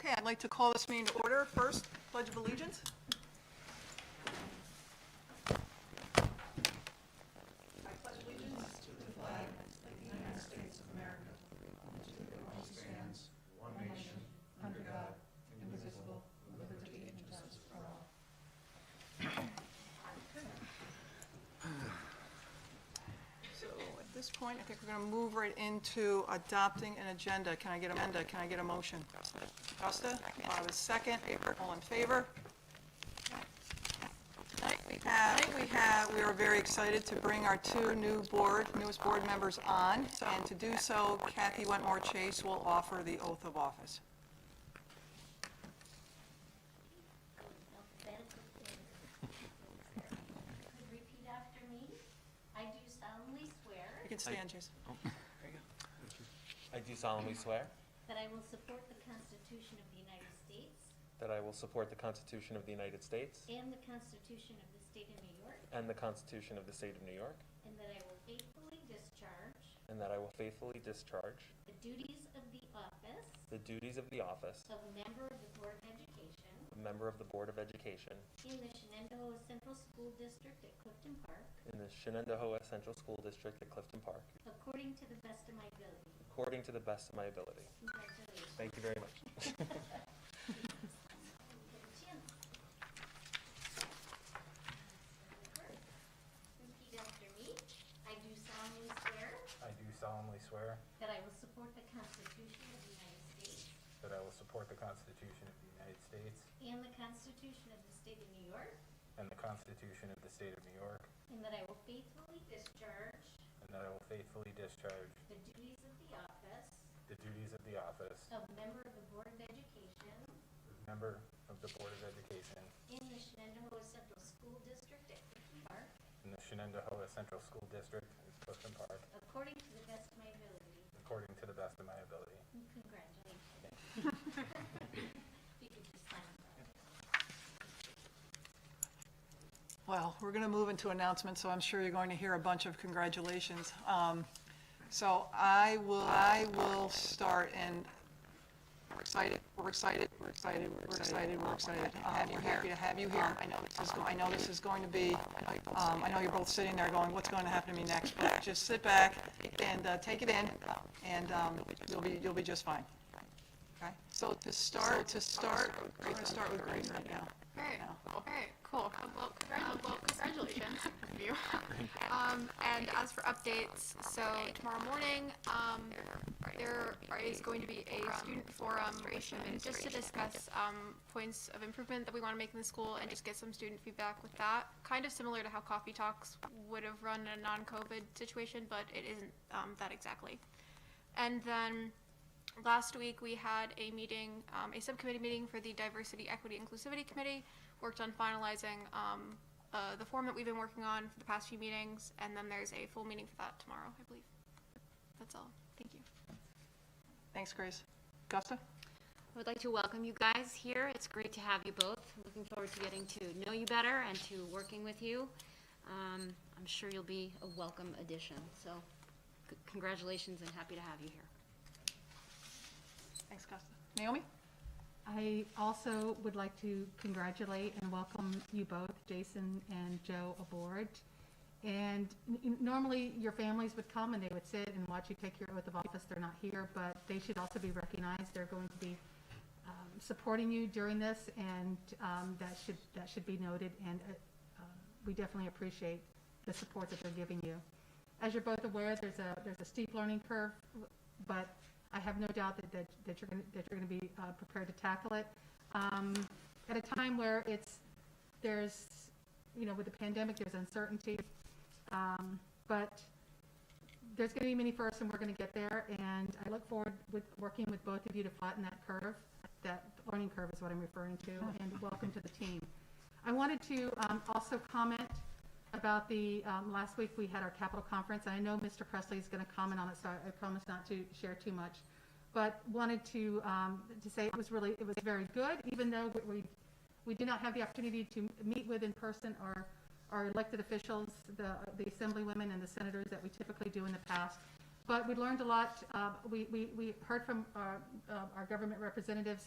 Okay, I'd like to call this meeting to order. First, Pledge of Allegiance. I pledge allegiance to the flag of the United States of America, to the republic stands, one nation, under God, indivisible, with liberty and justice for all. So at this point, I think we're going to move right into adopting an agenda. Can I get a motion? Costa, I have a second. All in favor? We are very excited to bring our two newest board members on, and to do so, Kathy Wentmore Chase will offer the oath of office. Repeat after me. I do solemnly swear You can stand, Chase. I do solemnly swear that I will support the Constitution of the United States that I will support the Constitution of the United States and the Constitution of the State of New York, and the Constitution of the State of New York, and that I will faithfully discharge the duties of the office of member of the Board of Education in the Shenendehowa Central School District at Clifton Park, according to the best of my ability. Congratulations. Thank you very much. Repeat after me. I do solemnly swear that I will support the Constitution of the United States and the Constitution of the State of New York, and that I will faithfully discharge the duties of the office of member of the Board of Education in the Shenendehowa Central School District at Clifton Park, according to the best of my ability. Congratulations. You can just sign it. Well, we're going to move into announcements, so I'm sure you're going to hear a bunch of congratulations. So I will start, and we're excited. We're happy to have you here. I know this is going to be, I know you're both sitting there going, what's going to happen to me next? But just sit back and take it in, and you'll be just fine. Okay? So to start, we're going to start with Grace right now. All right, cool. Well, congratulations, both of you. And as for updates, so tomorrow morning, there is going to be a student forum just to discuss points of improvement that we want to make in the school and just get some student feedback with that. Kind of similar to how Coffee Talks would have run in a non-COVID situation, but it isn't that exactly. And then last week we had a meeting, a subcommittee meeting for the Diversity, Equity, Inclusivity Committee, worked on finalizing the form that we've been working on for the past few meetings, and then there's a full meeting for that tomorrow, I believe. That's all. Thank you. Thanks, Grace. Gusta? I would like to welcome you guys here. It's great to have you both. Looking forward to getting to know you better and to working with you. I'm sure you'll be a welcome addition. So congratulations and happy to have you here. Thanks, Gusta. Naomi? I also would like to congratulate and welcome you both, Jason and Joe, aboard. And normally your families would come and they would sit and watch you take your oath of office. They're not here, but they should also be recognized. They're going to be supporting you during this, and that should be noted. And we definitely appreciate the support that they're giving you. As you're both aware, there's a steep learning curve, but I have no doubt that you're going to be prepared to tackle it at a time where there's with the pandemic, there's uncertainty, but there's going to be many firsts, and we're going to get there. And I look forward with working with both of you to flatten that curve. That learning curve is what I'm referring to. And welcome to the team. I wanted to also comment about the last week we had our Capitol Conference. I know Mr. Presley is going to comment on it, so I promise not to share too much. But wanted to say it was very good, even though we did not have the opportunity to meet with in person our elected officials, the assemblywomen and the senators that we typically do in the past. But we learned a lot. We heard from our government representatives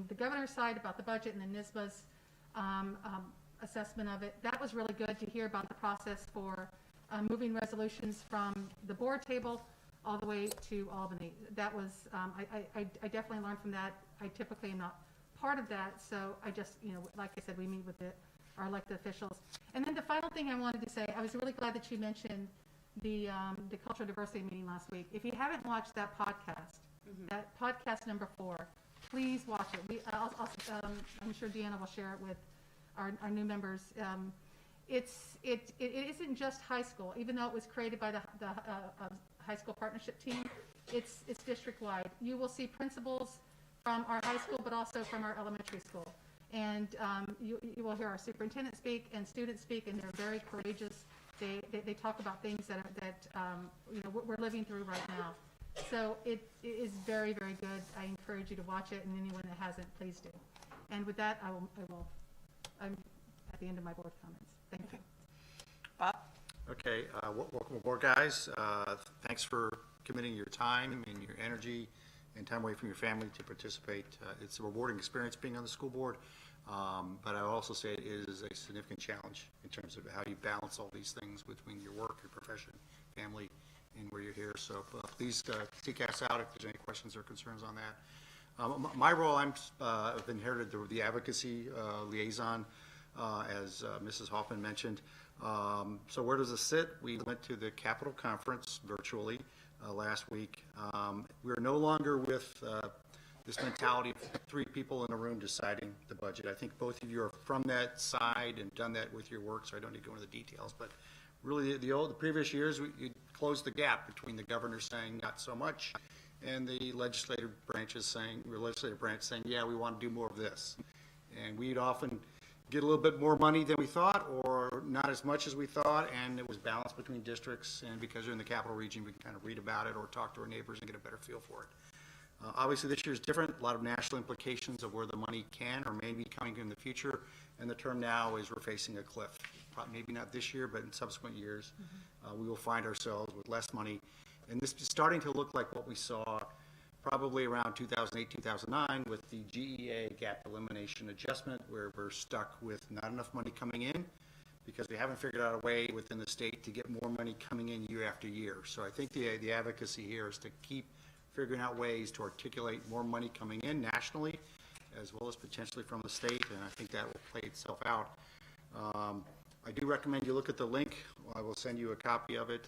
the governor's side about the budget and then NISBA's assessment of it. That was really good to hear about the process for moving resolutions from the board table all the way to Albany. That was, I definitely learned from that. I typically am not part of that, so I just, like I said, we meet with our elected officials. And then the final thing I wanted to say, I was really glad that you mentioned the cultural diversity meeting last week. If you haven't watched that podcast, that podcast number 4, please watch it. I'm sure Deanna will share it with our new members. It isn't just high school, even though it was created by the high school partnership team. It's district-wide. You will see principals from our high school, but also from our elementary school. And you will hear our superintendent speak and students speak, and they're very courageous. They talk about things that we're living through right now. So it is very, very good. I encourage you to watch it, and anyone that hasn't, please do. And with that, I'm at the end of my board comments. Thank you. Bob? Okay, welcome aboard, guys. Thanks for committing your time and your energy and time away from your family to participate. It's a rewarding experience being on the school board, but I will also say it is a significant challenge in terms of how you balance all these things between your work, your profession, family, and where you're here. So please seek us out if there's any questions or concerns on that. My role, I've inherited the advocacy liaison, as Mrs. Hoffman mentioned. So where does it sit? We went to the Capitol Conference virtually last week. We're no longer with this mentality of 3 people in a room deciding the budget. I think both of you are from that side and done that with your work, so I don't need to go into the details. But really, the previous years, you closed the gap between the governor saying not so much and the legislative branch saying, yeah, we want to do more of this. And we'd often get a little bit more money than we thought, or not as much as we thought, and it was balanced between districts. And because we're in the capital region, we can kind of read about it or talk to our neighbors and get a better feel for it. Obviously, this year is different. A lot of national implications of where the money can or may be coming in the future. And the term now is we're facing a cliff. Maybe not this year, but in subsequent years, we will find ourselves with less money. And this is starting to look like what we saw probably around 2008, 2009 with the GEA gap elimination adjustment, where we're stuck with not enough money coming in because we haven't figured out a way within the state to get more money coming in year after year. So I think the advocacy here is to keep figuring out ways to articulate more money coming in nationally as well as potentially from the state, and I think that will play itself out. I do recommend you look at the link. I will send you a copy of it.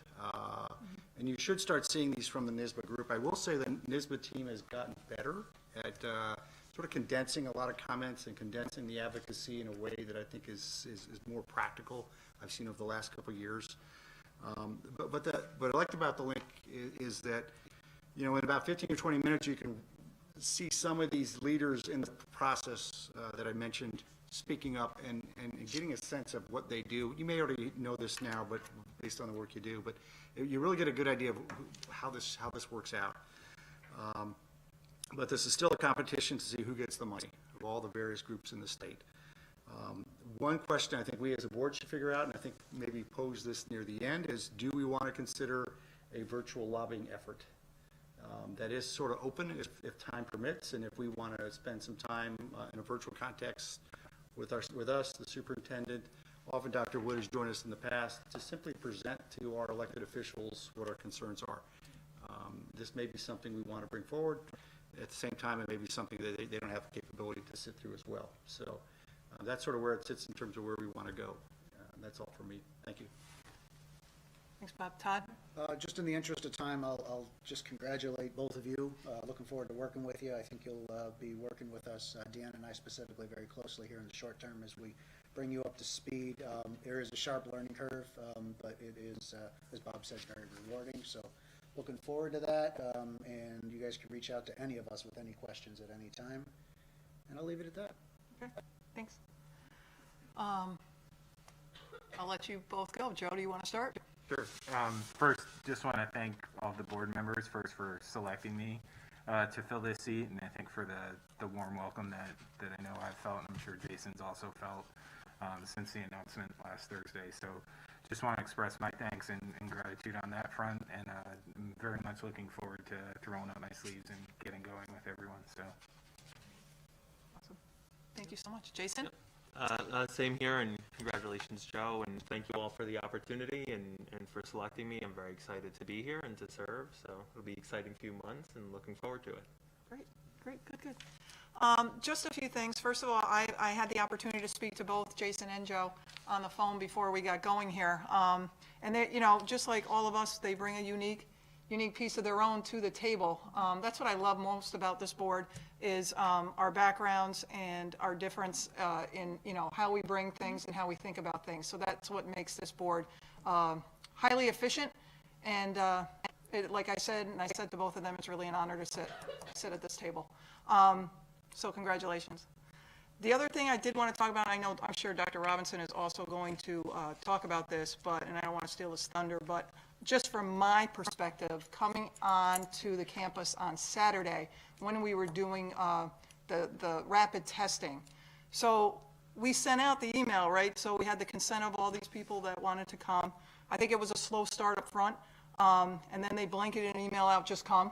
And you should start seeing these from the NISBA group. I will say the NISBA team has gotten better at sort of condensing a lot of comments and condensing the advocacy in a way that I think is more practical. I've seen over the last couple of years. But what I liked about the link is that, in about 15 or 20 minutes, you can see some of these leaders in the process that I mentioned speaking up and getting a sense of what they do. You may already know this now, but based on the work you do, but you really get a good idea of how this works out. But this is still a competition to see who gets the money of all the various groups in the state. One question I think we as a board should figure out, and I think maybe pose this near the end, is do we want to consider a virtual lobbying effort? That is sort of open if time permits, and if we want to spend some time in a virtual context with us, the superintendent. Often Dr. Wood has joined us in the past to simply present to our elected officials what our concerns are. This may be something we want to bring forward. At the same time, it may be something that they don't have the capability to sit through as well. So that's sort of where it sits in terms of where we want to go. That's all for me. Thank you. Thanks, Bob. Todd? Just in the interest of time, I'll just congratulate both of you. Looking forward to working with you. I think you'll be working with us, Deanna and I specifically, very closely here in the short term as we bring you up to speed. There is a sharp learning curve, but it is, as Bob said, very rewarding. So looking forward to that, and you guys can reach out to any of us with any questions at any time. And I'll leave it at that. Okay, thanks. I'll let you both go. Joe, do you want to start? Sure. First, just want to thank all the board members first for selecting me to fill this seat, and I think for the warm welcome that I know I've felt, and I'm sure Jason's also felt since the announcement last Thursday. So just want to express my thanks and gratitude on that front, and I'm very much looking forward to rolling up my sleeves and getting going with everyone. So. Thank you so much. Jason? Same here, and congratulations, Joe, and thank you all for the opportunity and for selecting me. I'm very excited to be here and to serve, so it'll be an exciting few months and looking forward to it. Great, good. Just a few things. First of all, I had the opportunity to speak to both Jason and Joe on the phone before we got going here. And they, just like all of us, they bring a unique piece of their own to the table. That's what I love most about this board is our backgrounds and our difference in, how we bring things and how we think about things. So that's what makes this board highly efficient. And like I said, and I said to both of them, it's really an honor to sit at this table. So congratulations. The other thing I did want to talk about, I'm sure Dr. Robinson is also going to talk about this, and I don't want to steal his thunder, but just from my perspective, coming on to the campus on Saturday when we were doing the rapid testing. So we sent out the email, right? So we had the consent of all these people that wanted to come. I think it was a slow start up front, and then they blanketed an email out, just come.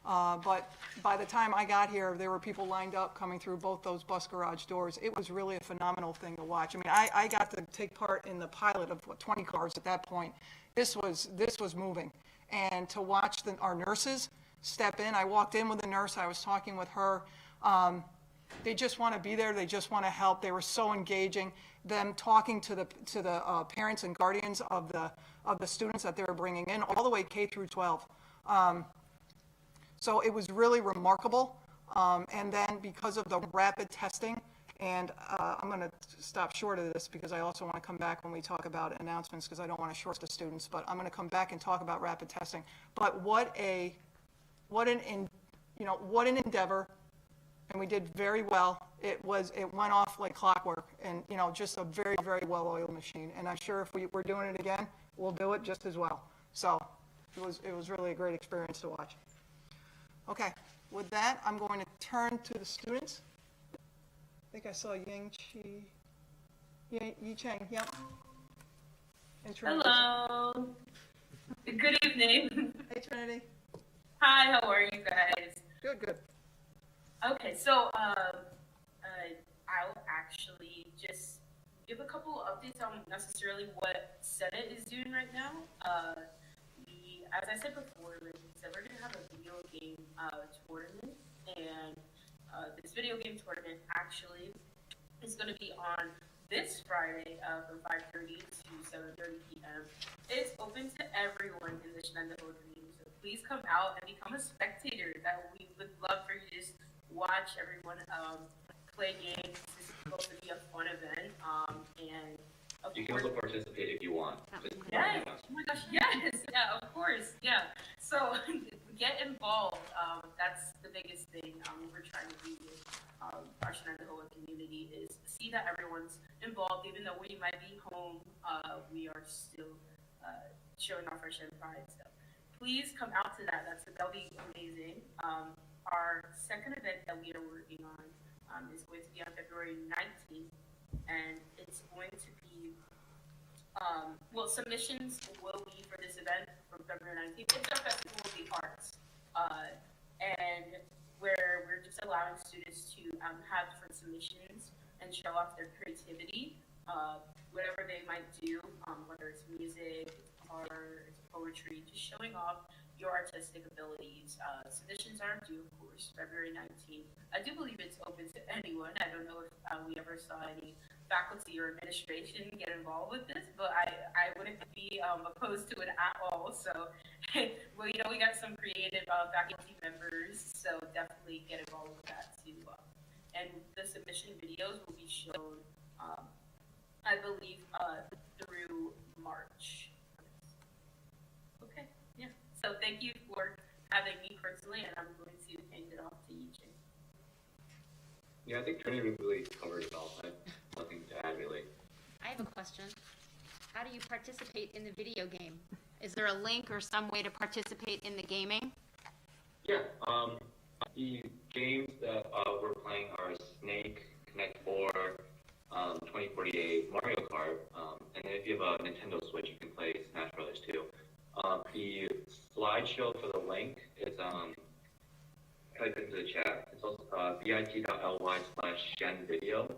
But by the time I got here, there were people lined up coming through both those bus garage doors. It was really a phenomenal thing to watch. I mean, I got to take part in the pilot of 20 cars at that point. This was moving. And to watch our nurses step in, I walked in with a nurse, I was talking with her. They just want to be there, they just want to help. They were so engaging. Them talking to the parents and guardians of the students that they were bringing in, all the way K through 12. So it was really remarkable. And then because of the rapid testing, and I'm going to stop short of this because I also want to come back when we talk about announcements because I don't want to short the students, but I'm going to come back and talk about rapid testing. But what an endeavor, and we did very well. It went off like clockwork, and just a very, very well-oiled machine. And I'm sure if we're doing it again, we'll do it just as well. So it was really a great experience to watch. Okay, with that, I'm going to turn to the students. I think I saw Yi Cheng, yep. And Trinity. Hello. Good evening. Hey, Trinity. Hi, how are you guys? Good. Okay, so I'll actually just give a couple updates on necessarily what Senate is doing right now. As I said before, we said we're going to have a video game tournament, and this video game tournament actually is going to be on this Friday from 5:30 to 7:30 p.m. It's open to everyone in the Shenendehowa community, so please come out and become a spectator. That we would love for you to just watch everyone play games. This is supposed to be a fun event, and of you can course, also participate if you want. yes. Oh my gosh, yes. Yeah, of course. Yeah. So get involved. That's the biggest thing we're trying to do with our Shenendehowa community is see that everyone's involved, even though we might be home. We are still showing off our Shen pride. So please come out to that. That'll be amazing. Our second event that we are working on is going to be on February 19th, and it's going to be submissions will be for this event from February 19th. It's our Festival of the Arts, and where we're just allowing students to have different submissions and show off their creativity, whatever they might do, whether it's music, it's art, it's poetry, just showing off your artistic abilities. Submissions are due, of course, February 19th. I do believe it's open to anyone. I don't know if we ever saw any faculty or administration get involved with this, but I wouldn't be opposed to it at all. So, well, we got some creative faculty members, so definitely get involved with that too. And the submission videos will be shown, I believe, through March. Okay, yeah. So thank you for having me personally, and I'm going to hand it off to you, Jane. Yeah, I think Trinity really covered it all. I have nothing to add, really. I have a question. How do you participate in the video game? Is there a link or some way to participate in the gaming? Yeah, the games that we're playing are Snake, Connect 4, 2048, Mario Kart, and then if you have a Nintendo Switch, you can play Smash Brothers too. The slideshow for the link is type into the chat. It's also bit.ly/ /Shenvideo.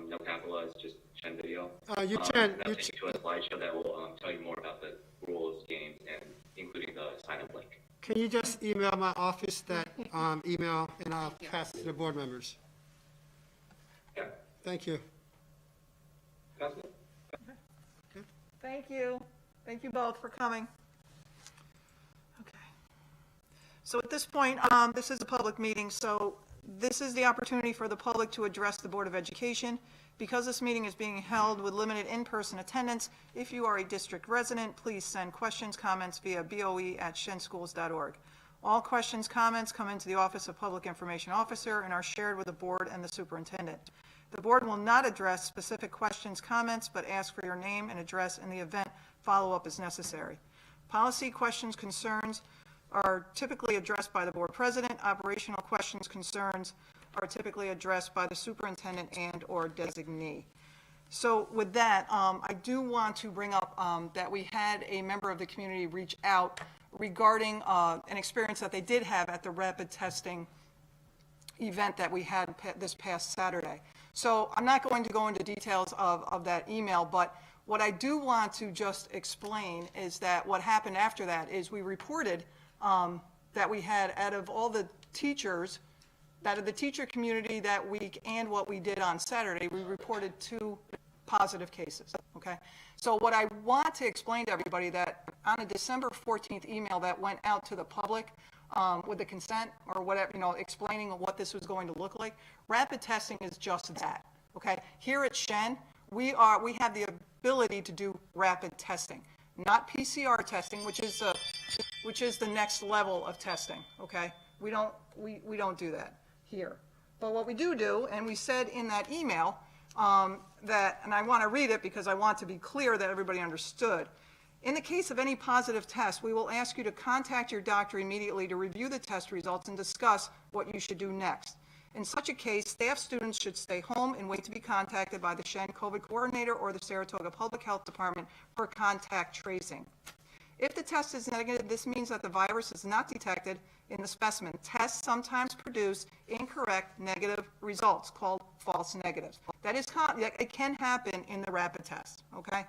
No capital S, just Shenvideo. You That'll can, take you to a slideshow that will tell you more about the rules, games, and including the sign-up link. can you just email my office that email, and I'll pass it to the board members? Yeah, Thank you. that's it. Thank you. Thank you both for coming. Okay. So at this point, this is a public meeting, so this is the opportunity for the public to address the Board of Education. Because this meeting is being held with limited in-person attendance, if you are a district resident, please send questions, comments via boe@shenschools.org. All questions, comments come into the Office of Public Information Officer and are shared with the board and the superintendent. The board will not address specific questions, comments, but ask for your name and address in the event follow-up is necessary. Policy questions, concerns are typically addressed by the board president. Operational questions, concerns are typically addressed by the superintendent and/or designee. So with that, I do want to bring up that we had a member of the community reach out regarding an experience that they did have at the rapid testing event that we had this past Saturday. So I'm not going to go into details of that email, but what I do want to just explain is that what happened after that is we reported that we had, out of all the teachers, out of the teacher community that week and what we did on Saturday, we reported 2 positive cases, okay? So what I want to explain to everybody that on a December 14th email that went out to the public with the consent or whatever, explaining what this was going to look like, rapid testing is just that, okay? Here at Shen, we have the ability to do rapid testing, not PCR testing, which is the next level of testing, okay? We don't do that here. But what we do, and we said in that email that, and I want to read it because I want to be clear that everybody understood. In the case of any positive test, we will ask you to contact your doctor immediately to review the test results and discuss what you should do next. In such a case, staff students should stay home and wait to be contacted by the Shen COVID coordinator or the Saratoga Public Health Department for contact tracing. If the test is negative, this means that the virus is not detected in the specimen. Tests sometimes produce incorrect negative results called false negatives. It can happen in the rapid test, okay?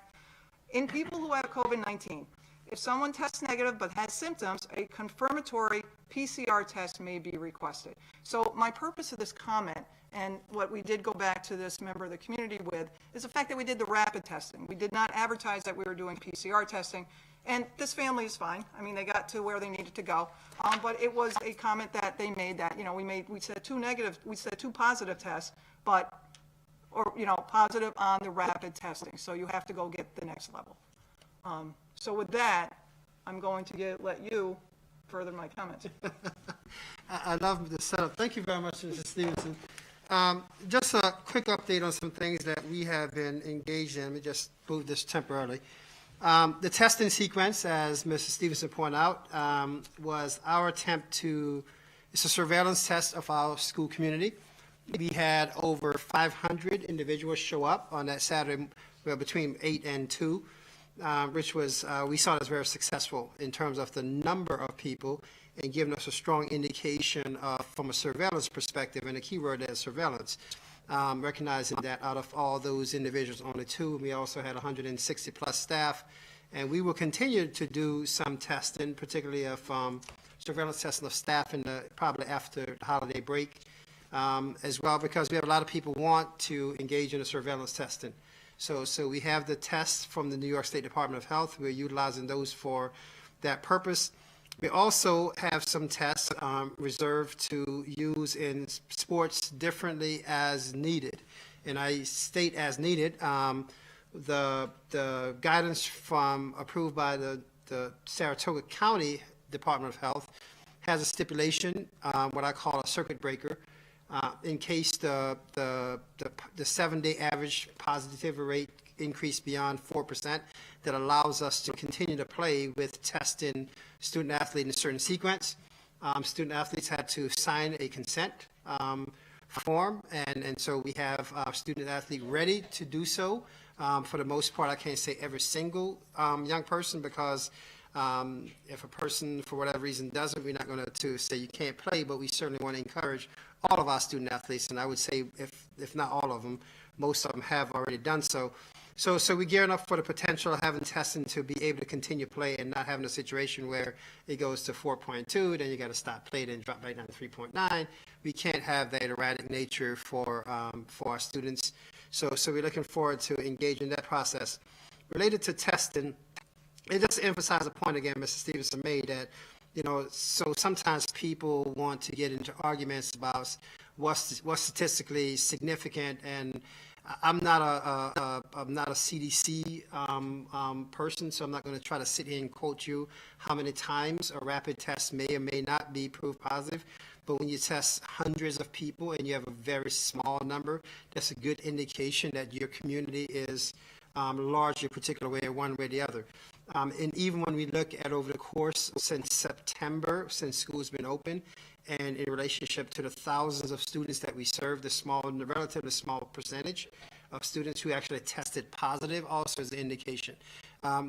In people who have COVID-19, if someone tests negative but has symptoms, a confirmatory PCR test may be requested. So my purpose of this comment, and what we did go back to this member of the community with, is the fact that we did the rapid testing. We did not advertise that we were doing PCR testing. And this family is fine. I mean, they got to where they needed to go. But it was a comment that they made that, we said 2 positive tests, but, positive on the rapid testing. So you have to go get the next level. So with that, I'm going to let you further my comments. I love the setup. Thank you very much, Mrs. Stevenson. Just a quick update on some things that we have been engaged in. Let me just move this temporarily. The testing sequence, as Mrs. Stevenson pointed out, was our attempt it's a surveillance test of our school community. We had over 500 individuals show up on that Saturday, between 8 and 2, which was, we saw as very successful in terms of the number of people and giving us a strong indication from a surveillance perspective, and the key word is surveillance. Recognizing that out of all those individuals, only 2. We also had 160 plus staff, and we will continue to do some testing, particularly of surveillance testing of staff probably after the holiday break, as well, because we have a lot of people want to engage in the surveillance testing. So we have the tests from the New York State Department of Health. We're utilizing those for that purpose. We also have some tests reserved to use in sports differently as needed. And I state as needed. The guidance approved by the Saratoga County Department of Health has a stipulation, what I call a circuit breaker, in case the 7-day average positivity rate increased beyond 4%, that allows us to continue to play with testing student athlete in a certain sequence. Student athletes had to sign a consent form, and so we have our student athlete ready to do so. For the most part, I can't say every single young person, because if a person for whatever reason doesn't, we're not going to say you can't play, but we certainly want to encourage all of our student athletes, and I would say if not all of them, most of them have already done so. So we're gearing up for the potential of having testing to be able to continue play and not having a situation where it goes to 4.2, then you got to stop play, then drop right down to 3.9. We can't have that erratic nature for our students. So we're looking forward to engaging that process. Related to testing, and just to emphasize a point again, Mr. Stevenson made that, so sometimes people want to get into arguments about what's statistically significant, and I'm not a CDC person, so I'm not going to try to sit here and quote you how many times a rapid test may or may not be proof positive. But when you test hundreds of people and you have a very small number, that's a good indication that your community is largely a particular way, one way or the other. And even when we look at over the course since September, since school's been open, and in relationship to the thousands of students that we serve, the relatively small percentage of students who actually tested positive also is an indication.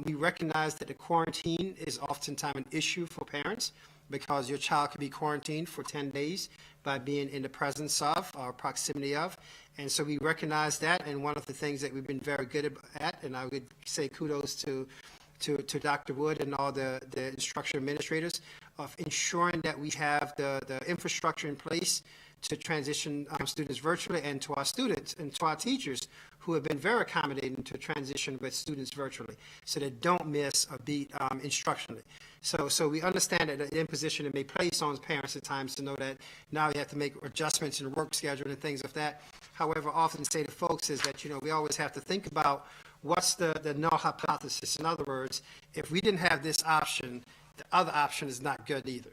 We recognize that the quarantine is oftentimes an issue for parents because your child could be quarantined for 10 days by being in the presence of or proximity of. And so we recognize that, and one of the things that we've been very good at, and I would say kudos to Dr. Wood and all the instructional administrators of ensuring that we have the infrastructure in place to transition students virtually, and to our students and to our teachers who have been very accommodating to transition with students virtually so they don't miss a beat instructionally. So we understand that the imposition it may place on parents at times to know that now you have to make adjustments in the work schedule and things of that. However, I often say to folks is that, we always have to think about what's the null hypothesis. In other words, if we didn't have this option, the other option is not good either.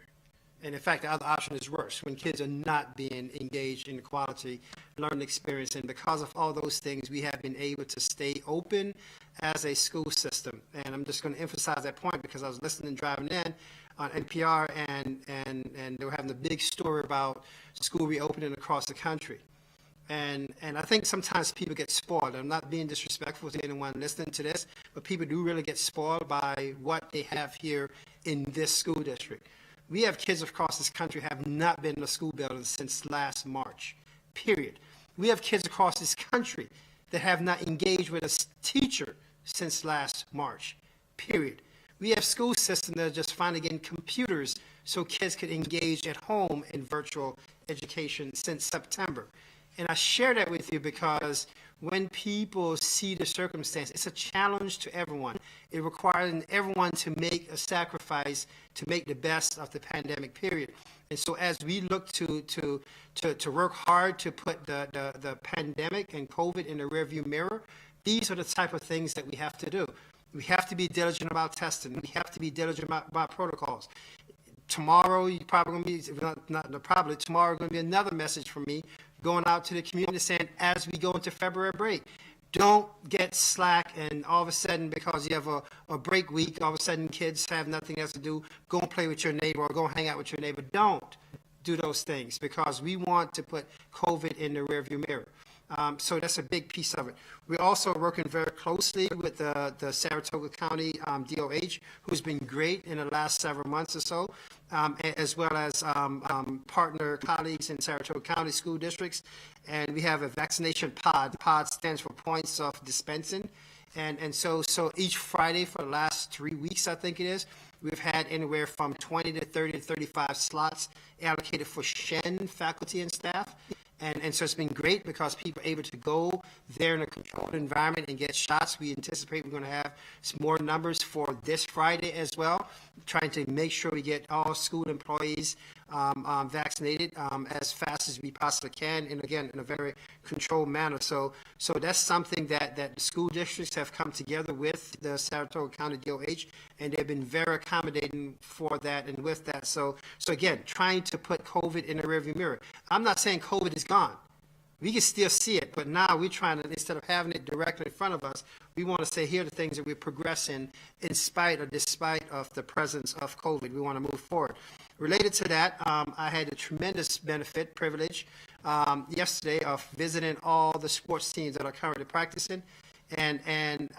And in fact, the other option is worse, when kids are not being engaged in the quality learning experience. And because of all those things, we have been able to stay open as a school system. And I'm just going to emphasize that point because I was listening, driving in on NPR, and they were having a big story about school reopening across the country. And I think sometimes people get spoiled. I'm not being disrespectful to anyone listening to this, but people do really get spoiled by what they have here in this school district. We have kids across this country who have not been in a school building since last March, period. We have kids across this country that have not engaged with a teacher since last March, period. We have school systems that are just finally getting computers so kids could engage at home in virtual education since September. And I share that with you because when people see the circumstance, it's a challenge to everyone. It requires everyone to make a sacrifice to make the best of the pandemic period. And so as we look to work hard to put the pandemic and COVID in the rearview mirror, these are the type of things that we have to do. We have to be diligent about testing. We have to be diligent about protocols. Tomorrow, you're probably going to be, tomorrow going to be another message from me going out to the community saying, as we go into February break, don't get slack and all of a sudden, because you have a break week, all of a sudden kids have nothing else to do, go and play with your neighbor or go hang out with your neighbor. Don't do those things because we want to put COVID in the rearview mirror. So that's a big piece of it. We're also working very closely with the Saratoga County DOH, who's been great in the last several months or so, as well as partner colleagues in Saratoga County school districts. And we have a vaccination pod. POD stands for points of dispensing. And so each Friday for the last 3 weeks, I think it is, we've had anywhere from 20 to 30 to 35 slots allocated for Shen faculty and staff. And so it's been great because people are able to go there in a controlled environment and get shots. We anticipate we're going to have some more numbers for this Friday as well, trying to make sure we get all school employees vaccinated as fast as we possibly can, and again, in a very controlled manner. So that's something that the school districts have come together with the Saratoga County DOH, and they've been very accommodating for that and with that. So again, trying to put COVID in the rearview mirror. I'm not saying COVID is gone. We can still see it, but now we're trying to, instead of having it directly in front of us, we want to say, here are the things that we're progressing in spite or despite of the presence of COVID. We want to move forward. Related to that, I had a tremendous privilege yesterday of visiting all the sports teams that are currently practicing. And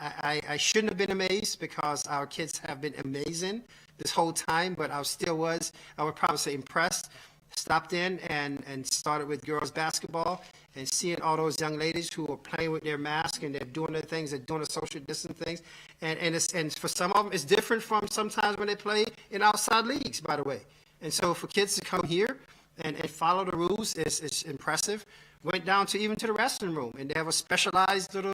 I shouldn't have been amazed because our kids have been amazing this whole time, but I would probably say impressed stopped in and started with girls basketball, and seeing all those young ladies who are playing with their mask and they're doing their things, they're doing the social distance things. And for some of them, it's different from sometimes when they play in outside leagues, by the way. And so for kids to come here and follow the rules is impressive. Went down to even to the restroom room, and they have a specialized little,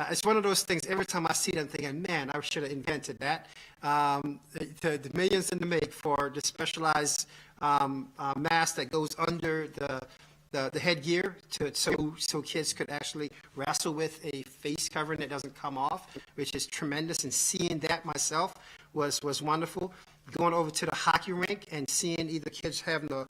it's one of those things, every time I see them, thinking, man, I should have invented that. The millions in the make for the specialized mask that goes under the headgear so kids could actually wrestle with a face covering that doesn't come off, which is tremendous. And seeing that myself was wonderful. Going over to the hockey rink and seeing either kids having the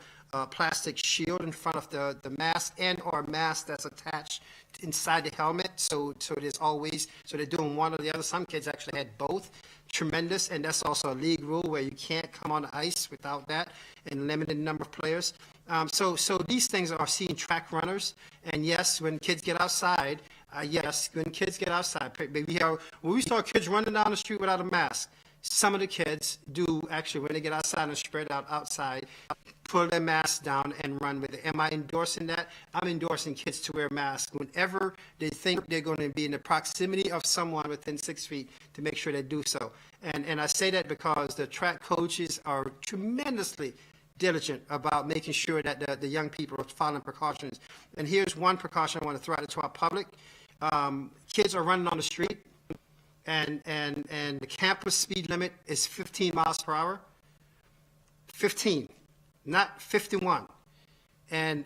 plastic shield in front of the mask and or a mask that's attached inside the helmet. So there's always, so they're doing one or the other. Some kids actually had both. Tremendous. And that's also a league rule where you can't come on the ice without that, and limited number of players. So these things are seeing track runners. And yes, when kids get outside, when we saw kids running down the street without a mask, some of the kids do actually, when they get outside and spread out outside, pull their mask down and run with it. Am I endorsing that? I'm endorsing kids to wear masks whenever they think they're going to be in the proximity of someone within 6 feet, to make sure they do so. And I say that because the track coaches are tremendously diligent about making sure that the young people are following precautions. And here's one precaution I want to throw out to our public. Kids are running on the street, and the campus speed limit is 15 miles per hour. 15, not 51. And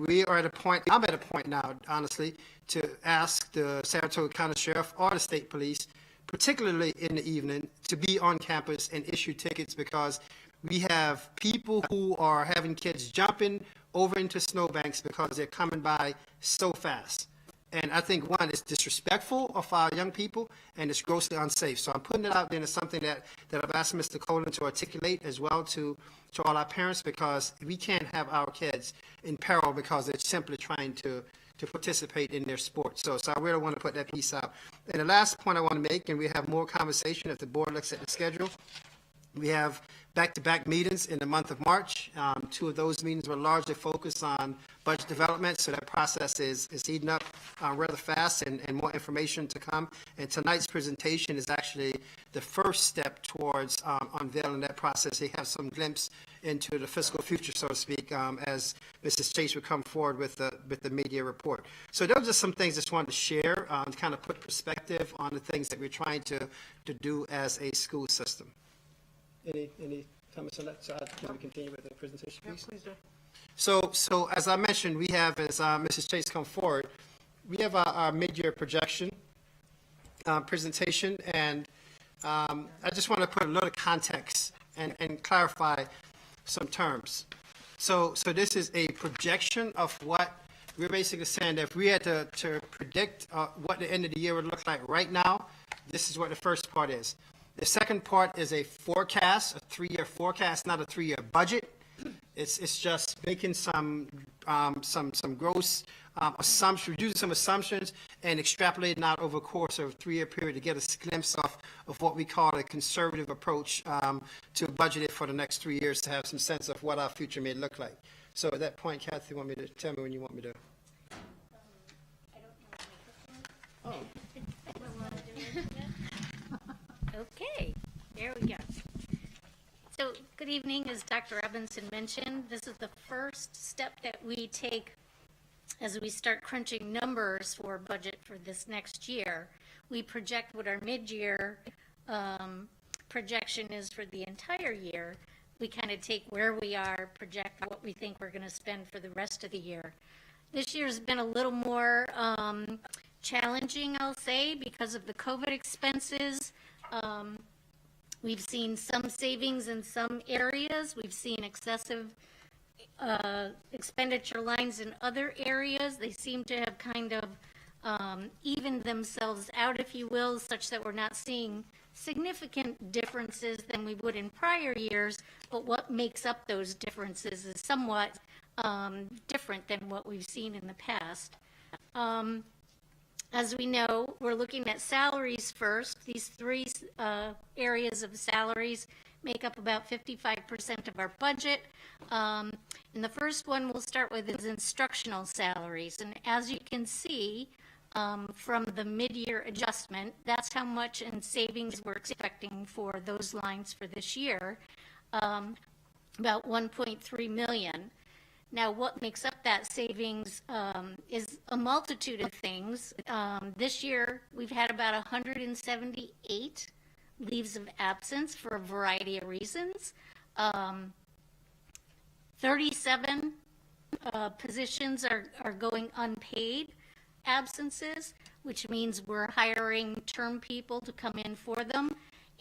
we are at a point, I'm at a point now, honestly, to ask the Saratoga County Sheriff or the state police, particularly in the evening, to be on campus and issue tickets, because we have people who are having kids jumping over into snowbanks because they're coming by so fast. And I think, one, it's disrespectful of our young people, and it's grossly unsafe. So I'm putting it out there, and it's something that I've asked Mr. Colin to articulate as well to all our parents, because we can't have our kids in peril because they're simply trying to participate in their sport. So I really want to put that piece out. And the last point I want to make, and we have more conversation if the board looks at the schedule, we have back-to-back meetings in the month of March. 2 of those meetings were largely focused on budget development, so that process is heating up rather fast, and more information to come. And tonight's presentation is actually the first step towards unveiling that process. They have some glimpse into the fiscal future, so to speak, as Mrs. Chase would come forward with the media report. So those are some things I just wanted to share to kind of put perspective on the things that we're trying to do as a school system. Any comments on that? So can we continue with the presentation, please? Please do. So as I mentioned, we have, as Mrs. Chase come forward, we have our mid-year projection presentation, and I just want to put a little context and clarify some terms. So this is a projection of what we're basically saying, that if we had to predict what the end of the year would look like right now, this is what the first part is. The second part is a forecast, a 3-year forecast, not a 3-year budget. It's just making some gross assumptions, reducing some assumptions, and extrapolating out over a course of a 3-year period to get a glimpse of what we call a conservative approach to budget it for the next 3 years, to have some sense of what our future may look like. So at that point, Kathy, you want me to tell me when you want me to? I don't know. Okay, there we go. So, good evening. As Dr. Robinson mentioned, this is the first step that we take as we start crunching numbers for budget for this next year. We project what our mid-year projection is for the entire year. We kind of take where we are, project what we think we're going to spend for the rest of the year. This year's been a little more challenging, I'll say, because of the COVID expenses. We've seen some savings in some areas. We've seen excessive expenditure lines in other areas. They seem to have kind of evened themselves out, if you will, such that we're not seeing significant differences than we would in prior years, but what makes up those differences is somewhat different than what we've seen in the past. As we know, we're looking at salaries first. These 3 areas of salaries make up about 55% of our budget. And the first one we'll start with is instructional salaries. And as you can see, from the mid-year adjustment, that's how much in savings we're expecting for those lines for this year, about 1.3 million. Now, what makes up that savings is a multitude of things. This year, we've had about 178 leaves of absence for a variety of reasons. 37 positions are going unpaid absences, which means we're hiring term people to come in for them.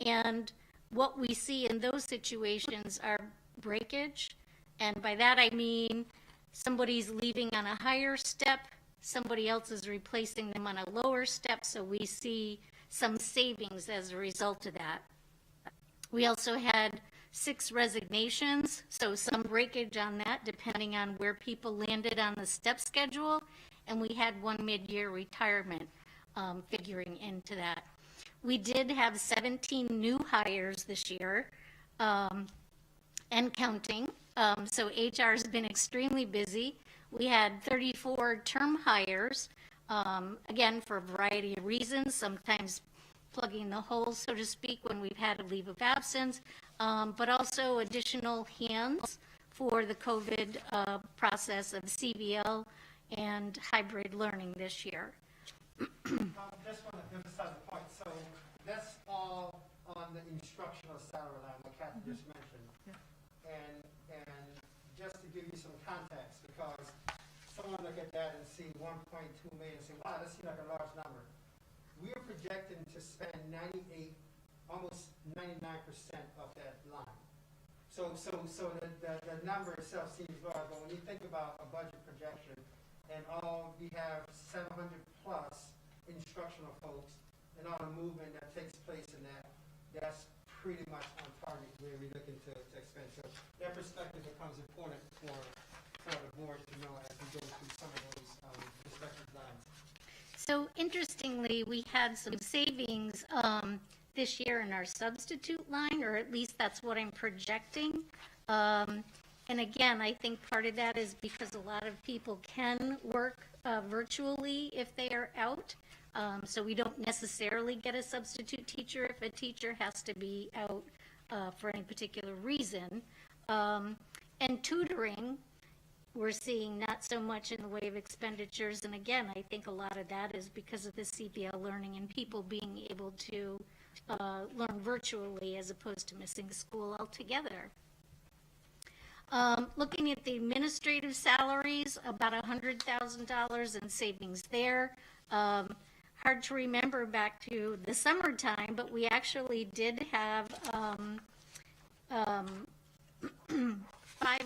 And what we see in those situations are breakage. And by that I mean somebody's leaving on a higher step, somebody else is replacing them on a lower step, so we see some savings as a result of that. We also had 6 resignations, so some breakage on that depending on where people landed on the step schedule. And we had 1 mid-year retirement figuring into that. We did have 17 new hires this year and counting. So HR has been extremely busy. We had 34 term hires, again, for a variety of reasons, sometimes plugging the holes, so to speak, when we've had a leave of absence, but also additional hands for the COVID process of CVL and hybrid learning this year. Just want to emphasize the point. So that's all on the instructional salary line, like Kathy just mentioned. And just to give you some context, because someone look at that and see 1.2 million and say, wow, that seems like a large number. We are projecting to spend 98, almost 99% of that line. So the number itself seems large, but when you think about a budget projection, and we have 700 plus instructional folks, and all the movement that takes place in that's pretty much on target where we're looking to expend. So that perspective becomes important for the board to know as we go through some of those respective lines. So interestingly, we had some savings this year in our substitute line, or at least that's what I'm projecting. And again, I think part of that is because a lot of people can work virtually if they are out. So we don't necessarily get a substitute teacher if a teacher has to be out for any particular reason. And tutoring, we're seeing not so much in the way of expenditures. And again, I think a lot of that is because of the CPL learning and people being able to learn virtually as opposed to missing school altogether. Looking at the administrative salaries, about $100,000 in savings there. Hard to remember back to the summertime, but we actually did have 5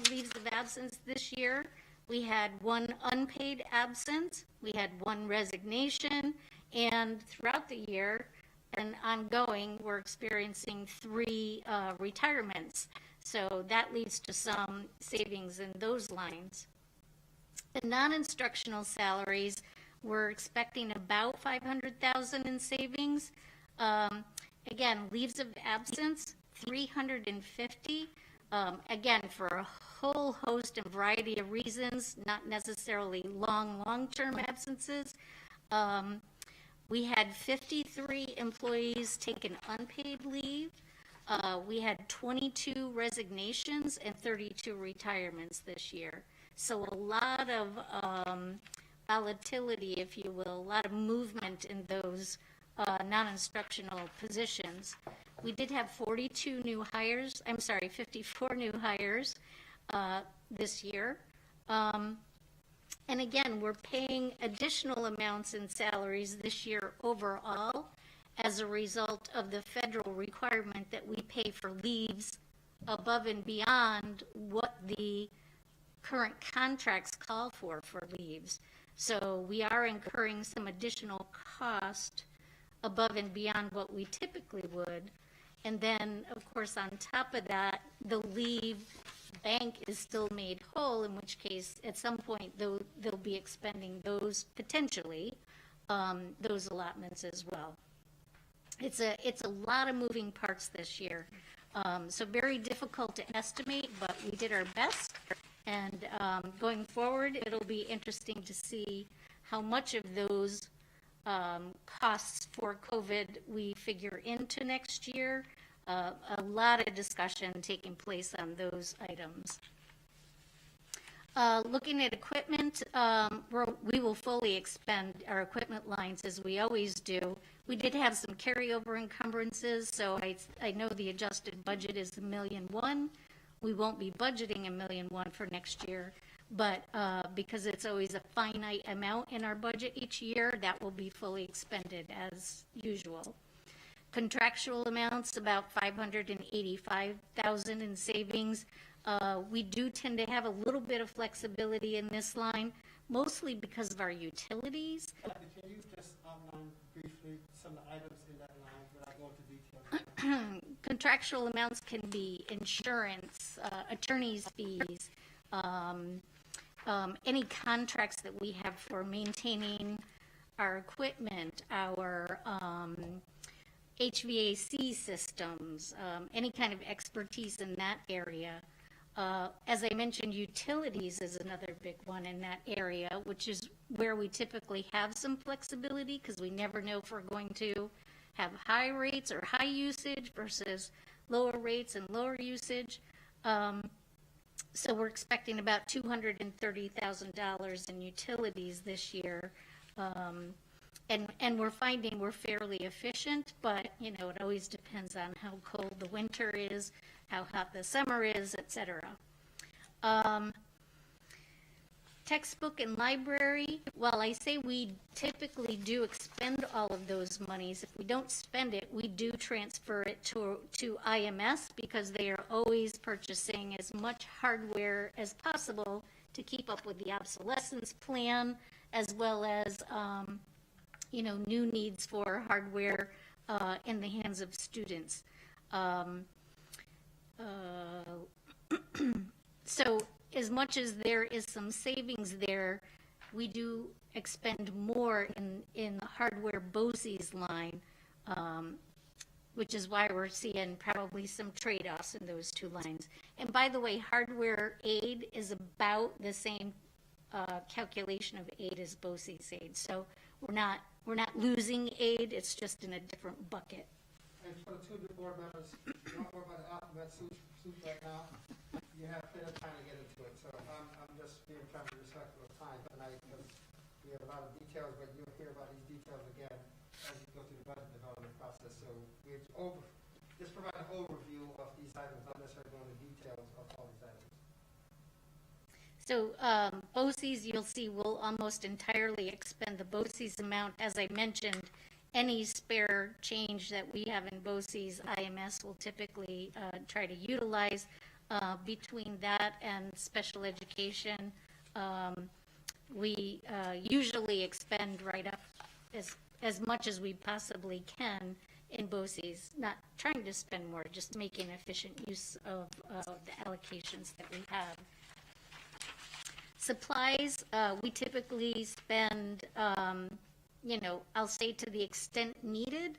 leaves of absence this year. We had 1 unpaid absence, we had 1 resignation, and throughout the year and ongoing, we're experiencing 3 retirements. So that leads to some savings in those lines. The non-instructional salaries, we're expecting about $500,000 in savings. Again, leaves of absence, 350. Again, for a whole host and variety of reasons, not necessarily long-term absences. We had 53 employees take an unpaid leave. We had 22 resignations and 32 retirements this year. So a lot of volatility, if you will, a lot of movement in those non-instructional positions. We did have 54 new hires this year. And again, we're paying additional amounts in salaries this year overall as a result of the federal requirement that we pay for leaves above and beyond what the current contracts call for leaves. So we are incurring some additional cost above and beyond what we typically would. And then, of course, on top of that, the leave bank is still made whole, in which case, at some point, they'll be expending those, potentially, those allotments as well. It's a lot of moving parts this year. So very difficult to estimate, but we did our best. And going forward, it'll be interesting to see how much of those costs for COVID we figure into next year. A lot of discussion taking place on those items. Looking at equipment, we will fully expend our equipment lines as we always do. We did have some carryover encumbrances, so I know the adjusted budget is $1.1 million. We won't be budgeting $1.1 million for next year, but because it's always a finite amount in our budget each year, that will be fully expended as usual. Contractual amounts, about $585,000 in savings. We do tend to have a little bit of flexibility in this line, mostly because of our utilities. Can you just outline briefly some of the items in that line without going into detail? Contractual amounts can be insurance, attorney's fees, any contracts that we have for maintaining our equipment, our HVAC systems, any kind of expertise in that area. As I mentioned, utilities is another big one in that area, which is where we typically have some flexibility because we never know if we're going to have high rates or high usage versus lower rates and lower usage. So we're expecting about $230,000 in utilities this year. And we're finding we're fairly efficient, but, you know, it always depends on how cold the winter is, how hot the summer is, et cetera. Textbook and library, while I say we typically do expend all of those monies, if we don't spend it, we do transfer it to IMS because they are always purchasing as much hardware as possible to keep up with the obsolescence plan, as well as you know, new needs for hardware in the hands of students. So as much as there is some savings there, we do expend more in the hardware BOCES line, which is why we're seeing probably some trade-offs in those two lines. And by the way, hardware aid is about the same calculation of aid as BOCES aid. So we're not losing aid, it's just in a different bucket. And for the two new board members, you don't worry about the alphabet soup right now. You have plenty of time to get into it, so I'm just being trying to be respectful of time tonight because we have a lot of details, but you'll hear about these details again as you go through the budget development process. So we just provide an overview of these items, not necessarily going into details of all these items. So BOCES, you'll see, will almost entirely expend the BOCES amount. As I mentioned, any spare change that we have in BOCES, IMS will typically try to utilize. Between that and special education, we usually expend right up as much as we possibly can in BOCES, not trying to spend more, just making efficient use of the allocations that we have. Supplies, we typically spend, you know, I'll say to the extent needed.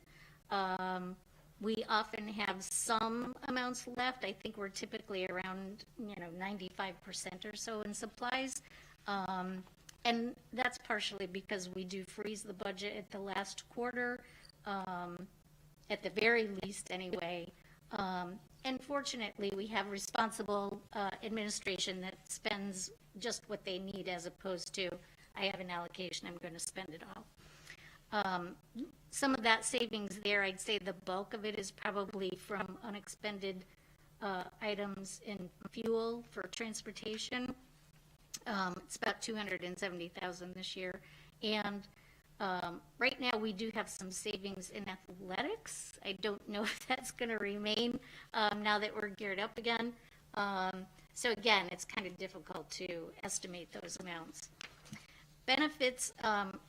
We often have some amounts left. I think we're typically around, you know, 95% or so in supplies. And that's partially because we do freeze the budget at the last quarter, at the very least anyway. And fortunately, we have responsible administration that spends just what they need as opposed to, I have an allocation, I'm going to spend it all. Some of that savings there, I'd say the bulk of it is probably from unexpended items in fuel for transportation. It's about $270,000 this year. And right now we do have some savings in athletics. I don't know if that's going to remain now that we're geared up again. So again, it's kind of difficult to estimate those amounts. Benefits,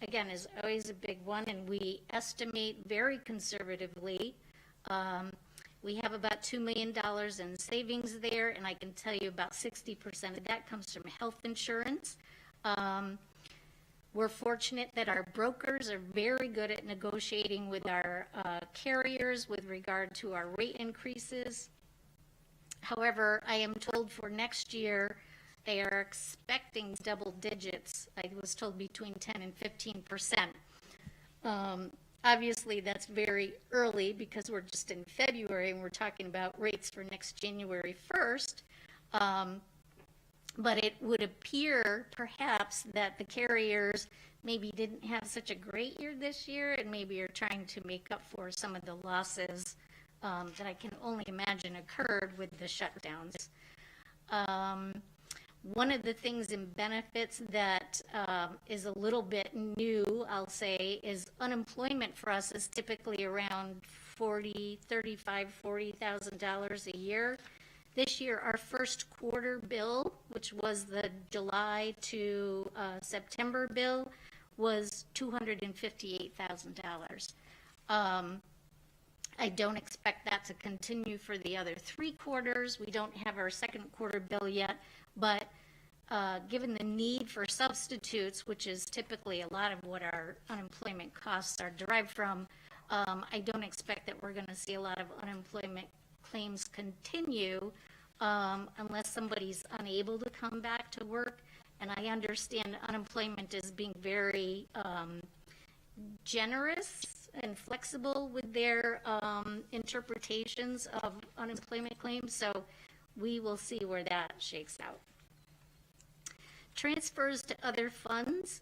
again, is always a big one, and we estimate very conservatively. We have about $2 million in savings there, and I can tell you about 60% of that comes from health insurance. We're fortunate that our brokers are very good at negotiating with our carriers with regard to our rate increases. However, I am told for next year, they are expecting double digits. I was told between 10 and 15%. Obviously, that's very early because we're just in February and we're talking about rates for next January 1st. But it would appear perhaps that the carriers maybe didn't have such a great year this year and maybe are trying to make up for some of the losses that I can only imagine occurred with the shutdowns. One of the things in benefits that is a little bit new, I'll say, is unemployment for us is typically around $40,000 a year. This year, our first quarter bill, which was the July to September bill, was $258,000. I don't expect that to continue for the other 3 quarters. We don't have our second quarter bill yet, but given the need for substitutes, which is typically a lot of what our unemployment costs are derived from, I don't expect that we're going to see a lot of unemployment claims continue unless somebody's unable to come back to work. And I understand unemployment is being very generous and flexible with their interpretations of unemployment claims, so we will see where that shakes out. Transfers to other funds,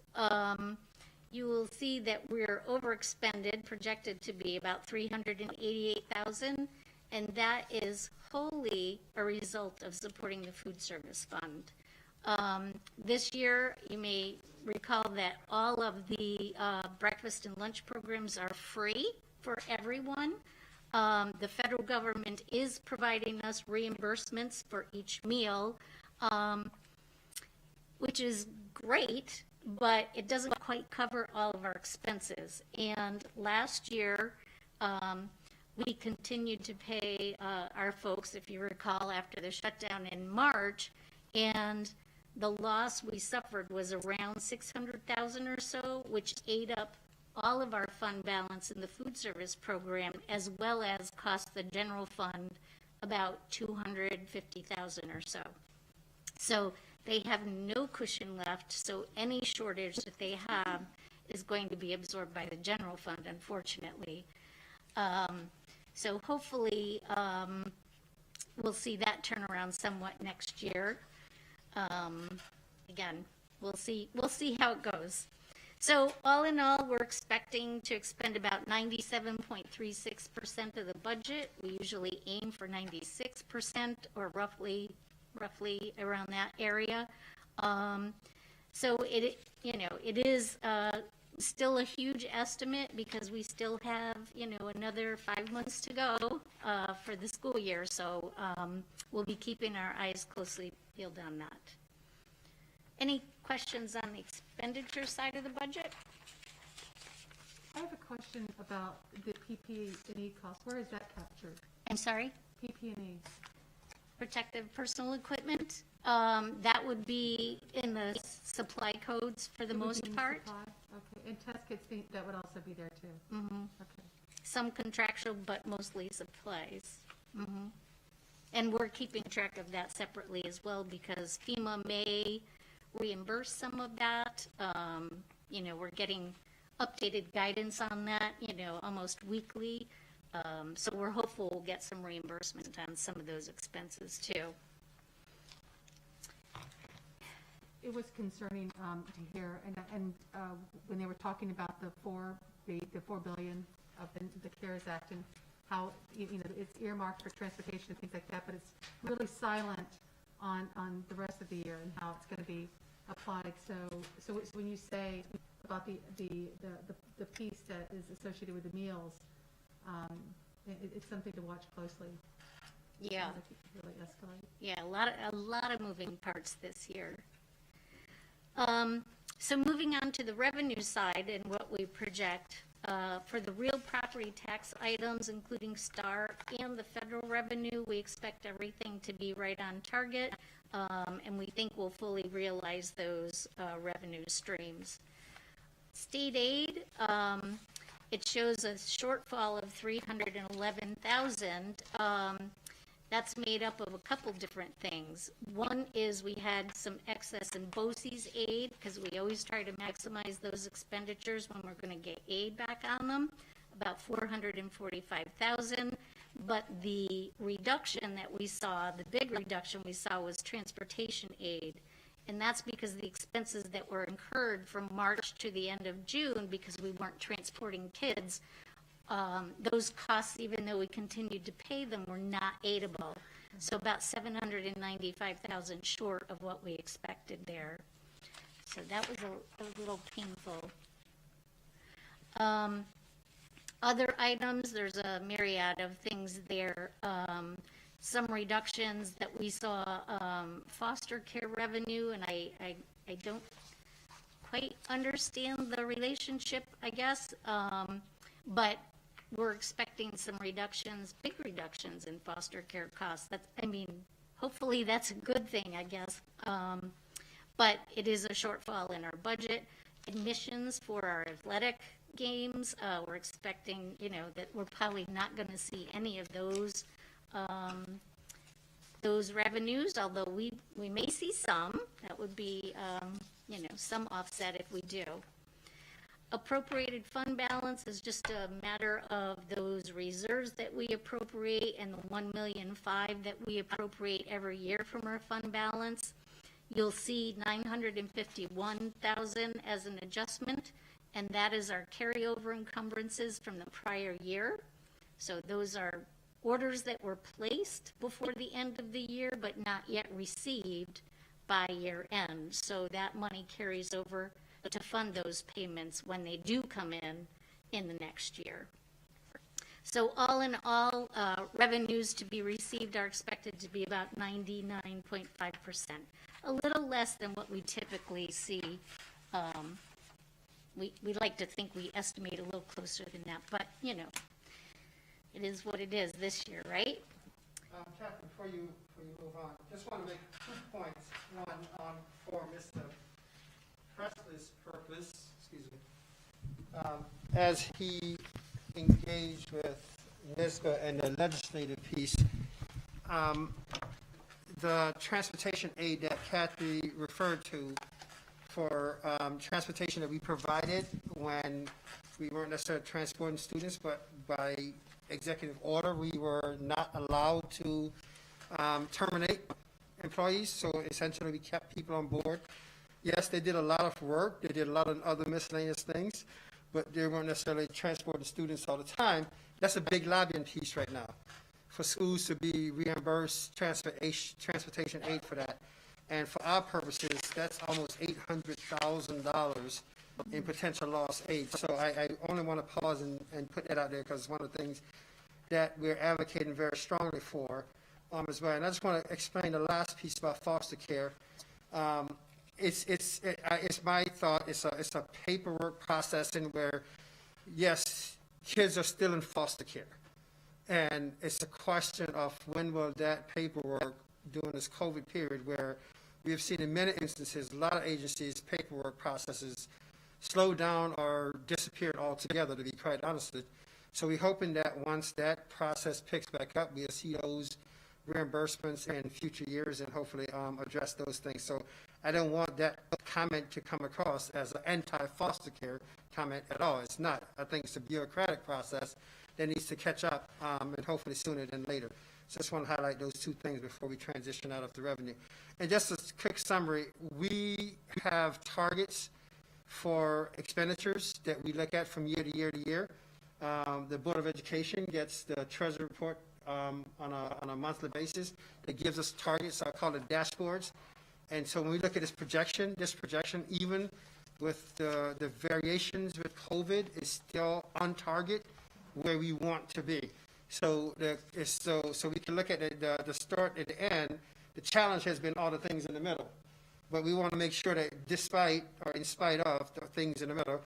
you will see that we're overexpended, projected to be about $388,000, and that is wholly a result of supporting the food service fund. This year, you may recall that all of the breakfast and lunch programs are free for everyone. The federal government is providing us reimbursements for each meal, which is great, but it doesn't quite cover all of our expenses. And last year, we continued to pay our folks, if you recall, after the shutdown in March, and the loss we suffered was around $600,000 or so, which ate up all of our fund balance in the food service program, as well as cost the general fund about $250,000 or so. So they have no cushion left, so any shortage that they have is going to be absorbed by the general fund, unfortunately. So hopefully we'll see that turn around somewhat next year. Again, we'll see how it goes. So all in all, we're expecting to expend about 97.36% of the budget. We usually aim for 96% or roughly around that area. So it is still a huge estimate because we still have, another 5 months to go for the school year. So we'll be keeping our eyes closely peeled on that. Any questions on the expenditure side of the budget? I have a question about the PP&E cost. Where is that captured? I'm sorry? PP&E. Protective personal equipment. That would be in the supply codes for the most part. Okay, and test kits, that would also be there too? Mm-hmm. Okay. Some contractual, but mostly supplies. Mm-hmm. And we're keeping track of that separately as well because FEMA may reimburse some of that. We're getting updated guidance on that, almost weekly. So we're hopeful we'll get some reimbursement on some of those expenses too. It was concerning to hear, and when they were talking about the $4 billion of the CARES Act and how it's earmarked for transportation and things like that, but it's really silent on the rest of the year and how it's going to be applied. So when you say about the piece that is associated with the meals, it's something to watch closely. Yeah. It could really escalate. Yeah, a lot of moving parts this year. So moving on to the revenue side and what we project for the real property tax items, including STAR and the federal revenue, we expect everything to be right on target, and we think we'll fully realize those revenue streams. State aid, it shows a shortfall of $311,000. That's made up of a couple different things. One is we had some excess in BOCES aid, because we always try to maximize those expenditures when we're going to get aid back on them, about 445,000. But the reduction that we saw, the big reduction we saw, was transportation aid. And that's because the expenses that were incurred from March to the end of June, because we weren't transporting kids, those costs, even though we continued to pay them, were not aidable. So about 795,000 short of what we expected there. So that was a little painful. Other items, there's a myriad of things there. Some reductions that we saw, foster care revenue, and I don't quite understand the relationship, I guess. But we're expecting some reductions, big reductions in foster care costs. Hopefully that's a good thing, I guess. But it is a shortfall in our budget. Admissions for our athletic games, we're expecting, that we're probably not going to see any of those revenues, although we may see some. That would be, some offset if we do. Appropriated fund balance is just a matter of those reserves that we appropriate and the $1.5 million that we appropriate every year from our fund balance. You'll see 951,000 as an adjustment, and that is our carryover encumbrances from the prior year. So those are orders that were placed before the end of the year but not yet received by year end. So that money carries over to fund those payments when they do come in the next year. So all in all, revenues to be received are expected to be about 99.5%, a little less than what we typically see. We like to think we estimate a little closer than that, but it is what it is this year, right? Captain, before you move on, just want to make 2 points. One, for Mr. Presley's purpose, as he engaged with NISBA and the legislative piece, the transportation aid that Kathy referred to for transportation that we provided when we weren't necessarily transporting students, but by executive order, we were not allowed to terminate employees, so essentially we kept people on board. Yes, they did a lot of work, they did a lot of other miscellaneous things, but they weren't necessarily transporting students all the time. That's a big lobbying piece right now, for schools to be reimbursed transportation aid for that. And for our purposes, that's almost $800,000 in potential lost aid. So I only want to pause and put that out there, because it's one of the things that we're advocating very strongly for as well. And I just want to explain the last piece about foster care. It's my thought, it's a paperwork processing where, yes, kids are still in foster care. And it's a question of when will that paperwork, during this COVID period, where we have seen in many instances, a lot of agencies, paperwork processes slow down or disappeared altogether, to be quite honest with you. So we're hoping that once that process picks back up, we'll see those reimbursements in future years and hopefully address those things. So I don't want that comment to come across as an anti-foster care comment at all. It's not. I think it's a bureaucratic process that needs to catch up, and hopefully sooner than later. So I just want to highlight those 2 things before we transition out of the revenue. And just a quick summary, we have targets for expenditures that we look at from year to year to year. The Board of Education gets the Treasury report on a monthly basis that gives us targets. I call it dashboards. And so when we look at this projection, even with the variations with COVID, is still on target where we want to be. So so we can look at the start at the end. The challenge has been all the things in the middle. But we want to make sure that despite or in spite of the things in the middle,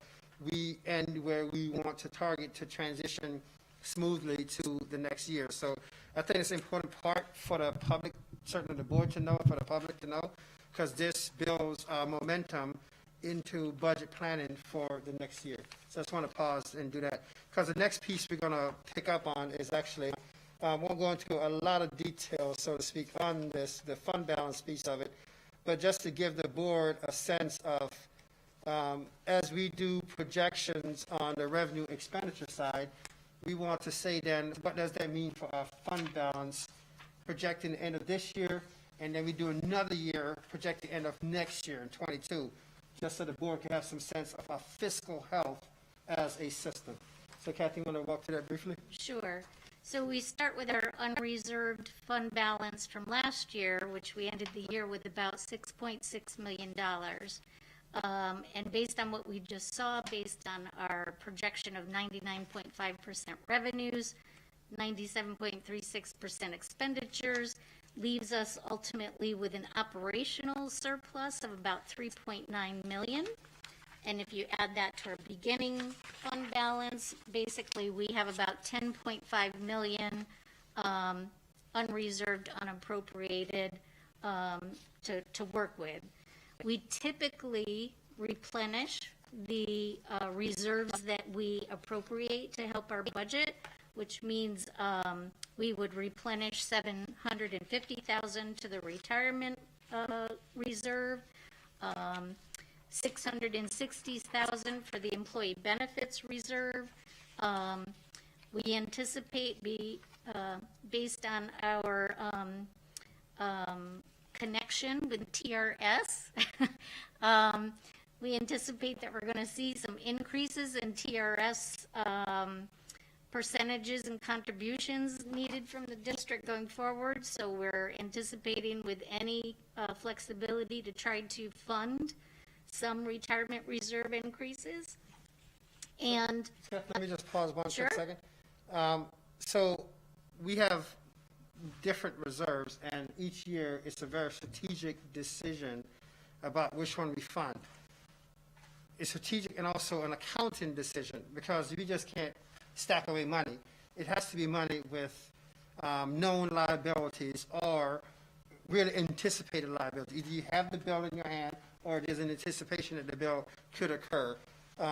we end where we want to target to transition smoothly to the next year. So I think it's an important part for the public, certainly the board to know, for the public to know, because this builds momentum into budget planning for the next year. So I just want to pause and do that. Because the next piece we're going to pick up on is actually Won't go into a lot of detail, so to speak, on this, the fund balance piece of it, but just to give the board a sense of, as we do projections on the revenue expenditure side, we want to say then, what does that mean for our fund balance projecting the end of this year, and then we do another year projecting the end of next year in '22, just so the board can have some sense of our fiscal health as a system. So Kathy, you want to walk through that briefly? Sure. So we start with our unreserved fund balance from last year, which we ended the year with about $6.6 million. And based on what we just saw, based on our projection of 99.5% revenues, 97.36% expenditures, leaves us ultimately with an operational surplus of about $3.9 million. And if you add that to our beginning fund balance, basically we have about $10.5 million unreserved, unappropriated to work with. We typically replenish the reserves that we appropriate to help our budget, which means we would replenish $750,000 to the retirement reserve, $660,000 for the employee benefits reserve. We anticipate based on our connection with TRS, we anticipate that we're going to see some increases in TRS percentages and contributions needed from the district going forward. So we're anticipating with any flexibility to try to fund some retirement reserve increases. And Let me just pause one Sure. quick second. So we have different reserves, and each year it's a very strategic decision about which one we fund. It's strategic and also an accounting decision, because we just can't stack away money. It has to be money with known liabilities or really anticipated liabilities. Either you have the bill in your hand or there's an anticipation that the bill could occur.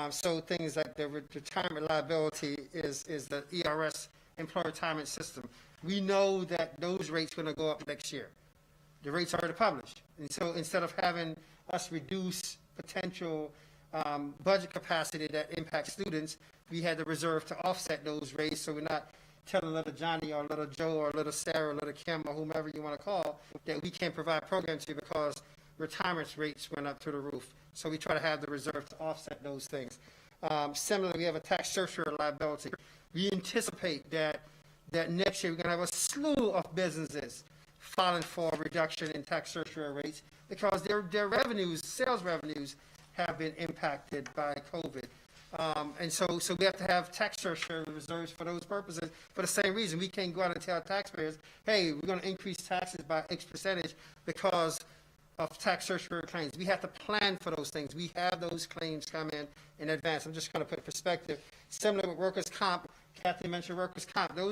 So things like the retirement liability is the ERS, Employee Retirement System. We know that those rates are going to go up next year. The rates are already published. And so instead of having us reduce potential budget capacity that impacts students, we had the reserve to offset those rates, so we're not telling little Johnny or little Joe or little Sarah or little Kim or whomever you want to call that we can't provide programs to because retirement rates went up to the roof. So we try to have the reserve to offset those things. Similarly, we have a tax surcharge liability. We anticipate that next year we're going to have a slew of businesses filing for a reduction in tax surcharge rates because their revenues, sales revenues, have been impacted by COVID. And so we have to have tax surcharge reserves for those purposes. For the same reason, we can't go out and tell taxpayers, hey, we're going to increase taxes by X percentage because of tax surcharge claims. We have to plan for those things. We have those claims come in advance. I'm just going to put perspective. Similar with workers' comp, Kathy mentioned workers' comp. So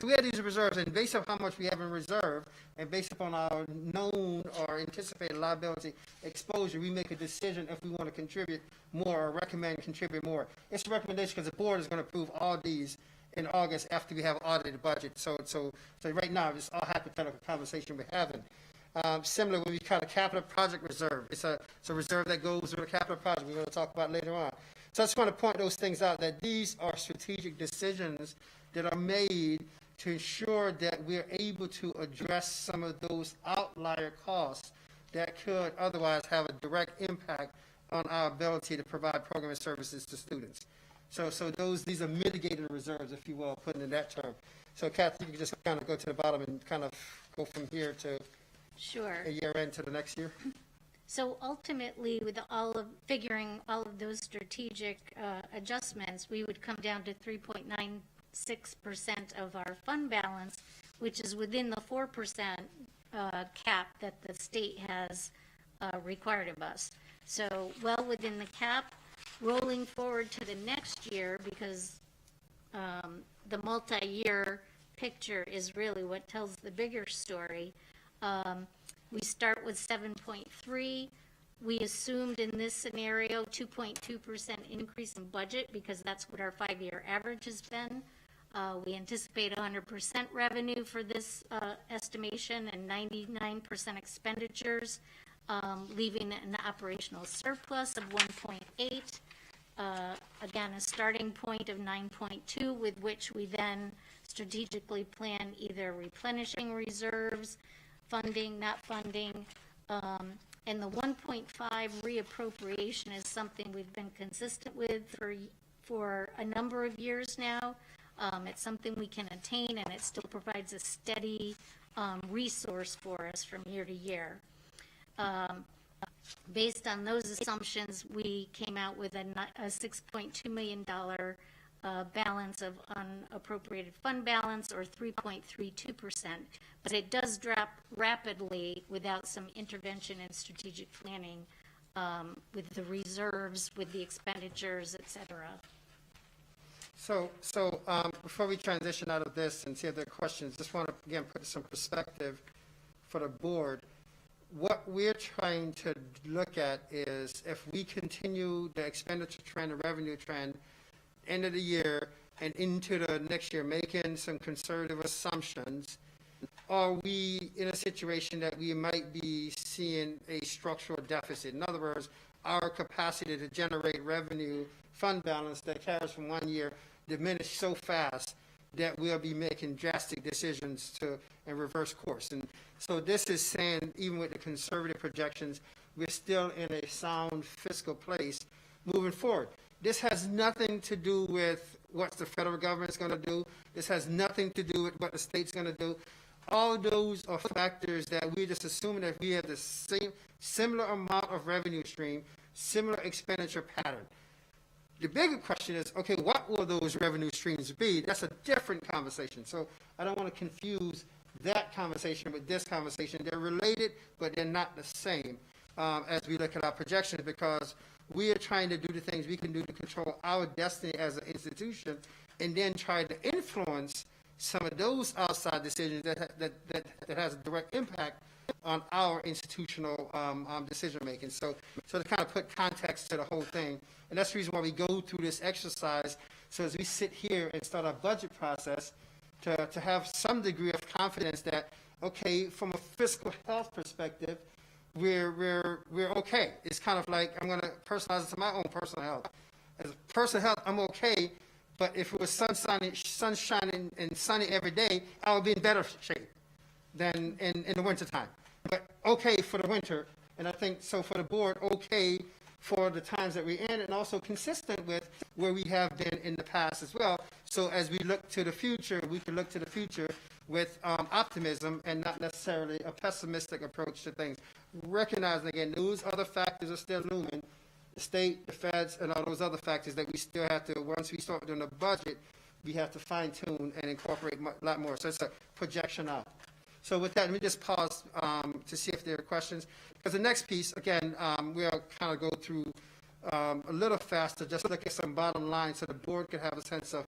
we have these reserves, and based on how much we have in reserve, and based upon our known or anticipated liability exposure, we make a decision if we want to contribute more or recommend contribute more. It's a recommendation because the board is going to approve all these in August after we have audited budget. So right now, it's all hypothetical conversation we're having. Similar when we call a capital project reserve. It's a reserve that goes with a capital project we're going to talk about later on. So I just want to point those things out, that these are strategic decisions that are made to ensure that we're able to address some of those outlier costs that could otherwise have a direct impact on our ability to provide program and services to students. So these are mitigated reserves, if you will, put in that term. So Kathy, you can just kind of go to the bottom and kind of go from here to sure. a year end to the next year. So ultimately, with figuring all of those strategic adjustments, we would come down to 3.96% of our fund balance, which is within the 4% cap that the state has required of us. So well within the cap. Rolling forward to the next year, because the multi-year picture is really what tells the bigger story. We start with 7.3. We assumed in this scenario 2.2% increase in budget because that's what our 5-year average has been. We anticipate 100% revenue for this estimation and 99% expenditures, leaving an operational surplus of 1.8. Again, a starting point of 9.2, with which we then strategically plan either replenishing reserves, funding, not funding. And the 1.5 reappropriation is something we've been consistent with for a number of years now. It's something we can attain, and it still provides a steady resource for us from year to year. Based on those assumptions, we came out with a $6.2 million balance of unappropriated fund balance, or 3.32%. But it does drop rapidly without some intervention and strategic planning with the reserves, with the expenditures, et cetera. So before we transition out of this and see if there are questions, just want to, again, put some perspective for the board. What we're trying to look at is if we continue the expenditure trend, the revenue trend, end of the year and into the next year, making some conservative assumptions, are we in a situation that we might be seeing a structural deficit? In other words, our capacity to generate revenue, fund balance that carries from one year diminish so fast that we'll be making drastic decisions and reverse course. And so this is saying, even with the conservative projections, we're still in a sound fiscal place moving forward. This has nothing to do with what the federal government's going to do. This has nothing to do with what the state's going to do. All those are factors that we're just assuming that we have the same similar amount of revenue stream, similar expenditure pattern. The bigger question is, okay, what will those revenue streams be? That's a different conversation. So I don't want to confuse that conversation with this conversation. They're related, but they're not the same as we look at our projections, because we are trying to do the things we can do to control our destiny as an institution, and then try to influence some of those outside decisions that has a direct impact on our institutional decision-making. So to kind of put context to the whole thing, and that's the reason why we go through this exercise, so as we sit here and start our budget process, to have some degree of confidence that, okay, from a fiscal health perspective, we're okay. It's kind of like, I'm going to personalize it to my own personal health. As personal health, I'm okay, but if it was sunshine and sunny every day, I would be in better shape than in the wintertime. But okay for the winter, and I think so for the board, okay for the times that we're in, and also consistent with where we have been in the past as well. So as we look to the future, we can look to the future with optimism and not necessarily a pessimistic approach to things. Recognizing, again, those other factors are still looming, the state, the feds, and all those other factors that we still have to, once we start doing the budget, we have to fine-tune and incorporate a lot more. So it's a projection out. So with that, let me just pause to see if there are questions. Because the next piece, again, we'll kind of go through a little faster, just look at some bottom line so the board could have a sense of,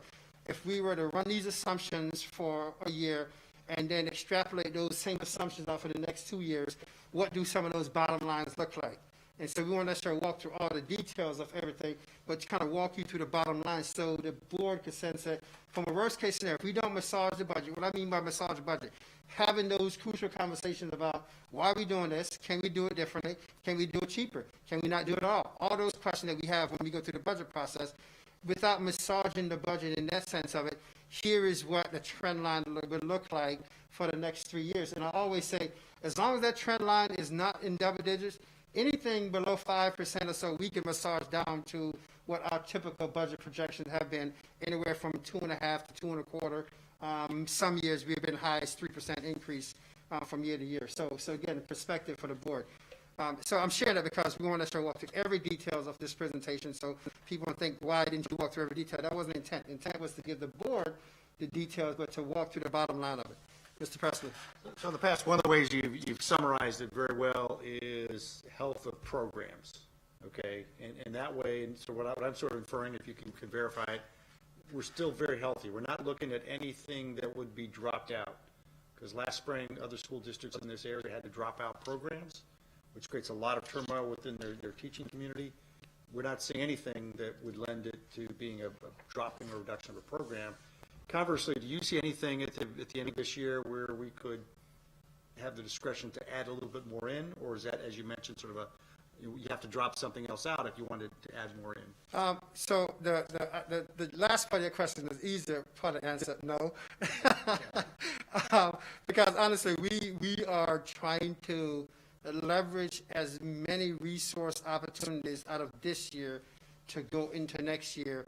if we were to run these assumptions for a year and then extrapolate those same assumptions out for the next 2 years, what do some of those bottom lines look like? And so we won't necessarily walk through all the details of everything, but to kind of walk you through the bottom line so the board can sense that from a worst case scenario, if we don't massage the budget, what I mean by massage the budget, having those crucial conversations about why are we doing this, can we do it differently, can we do it cheaper, can we not do it at all those questions that we have when we go through the budget process, without massaging the budget in that sense of it, here is what the trend line would look like for the next 3 years. And I always say, as long as that trend line is not in double digits, anything below 5% or so, we can massage down to what our typical budget projections have been, anywhere from 2.5 to 2.25. Some years we've been high as 3% increase from year to year. So again, perspective for the board. So I'm sharing that because we want to walk through every details of this presentation, so people don't think, why didn't you walk through every detail? That wasn't the intent. The intent was to give the board the details, but to walk through the bottom line of it. Mr. Presley. So in the past, one of the ways you've summarized it very well is health of programs, okay? And that way, and so what I'm sort of inferring, if you can verify it, we're still very healthy. We're not looking at anything that would be dropped out. Because last spring, other school districts in this area had to drop out programs, which creates a lot of turmoil within their teaching community. We're not seeing anything that would lend it to being a dropping or reduction of a program. Conversely, do you see anything at the end of this year where we could have the discretion to add a little bit more in? Or is that, as you mentioned, sort of you have to drop something else out if you wanted to add more in? So the last part of your question is easier part of the answer, no. Because honestly, we are trying to leverage as many resource opportunities out of this year to go into next year,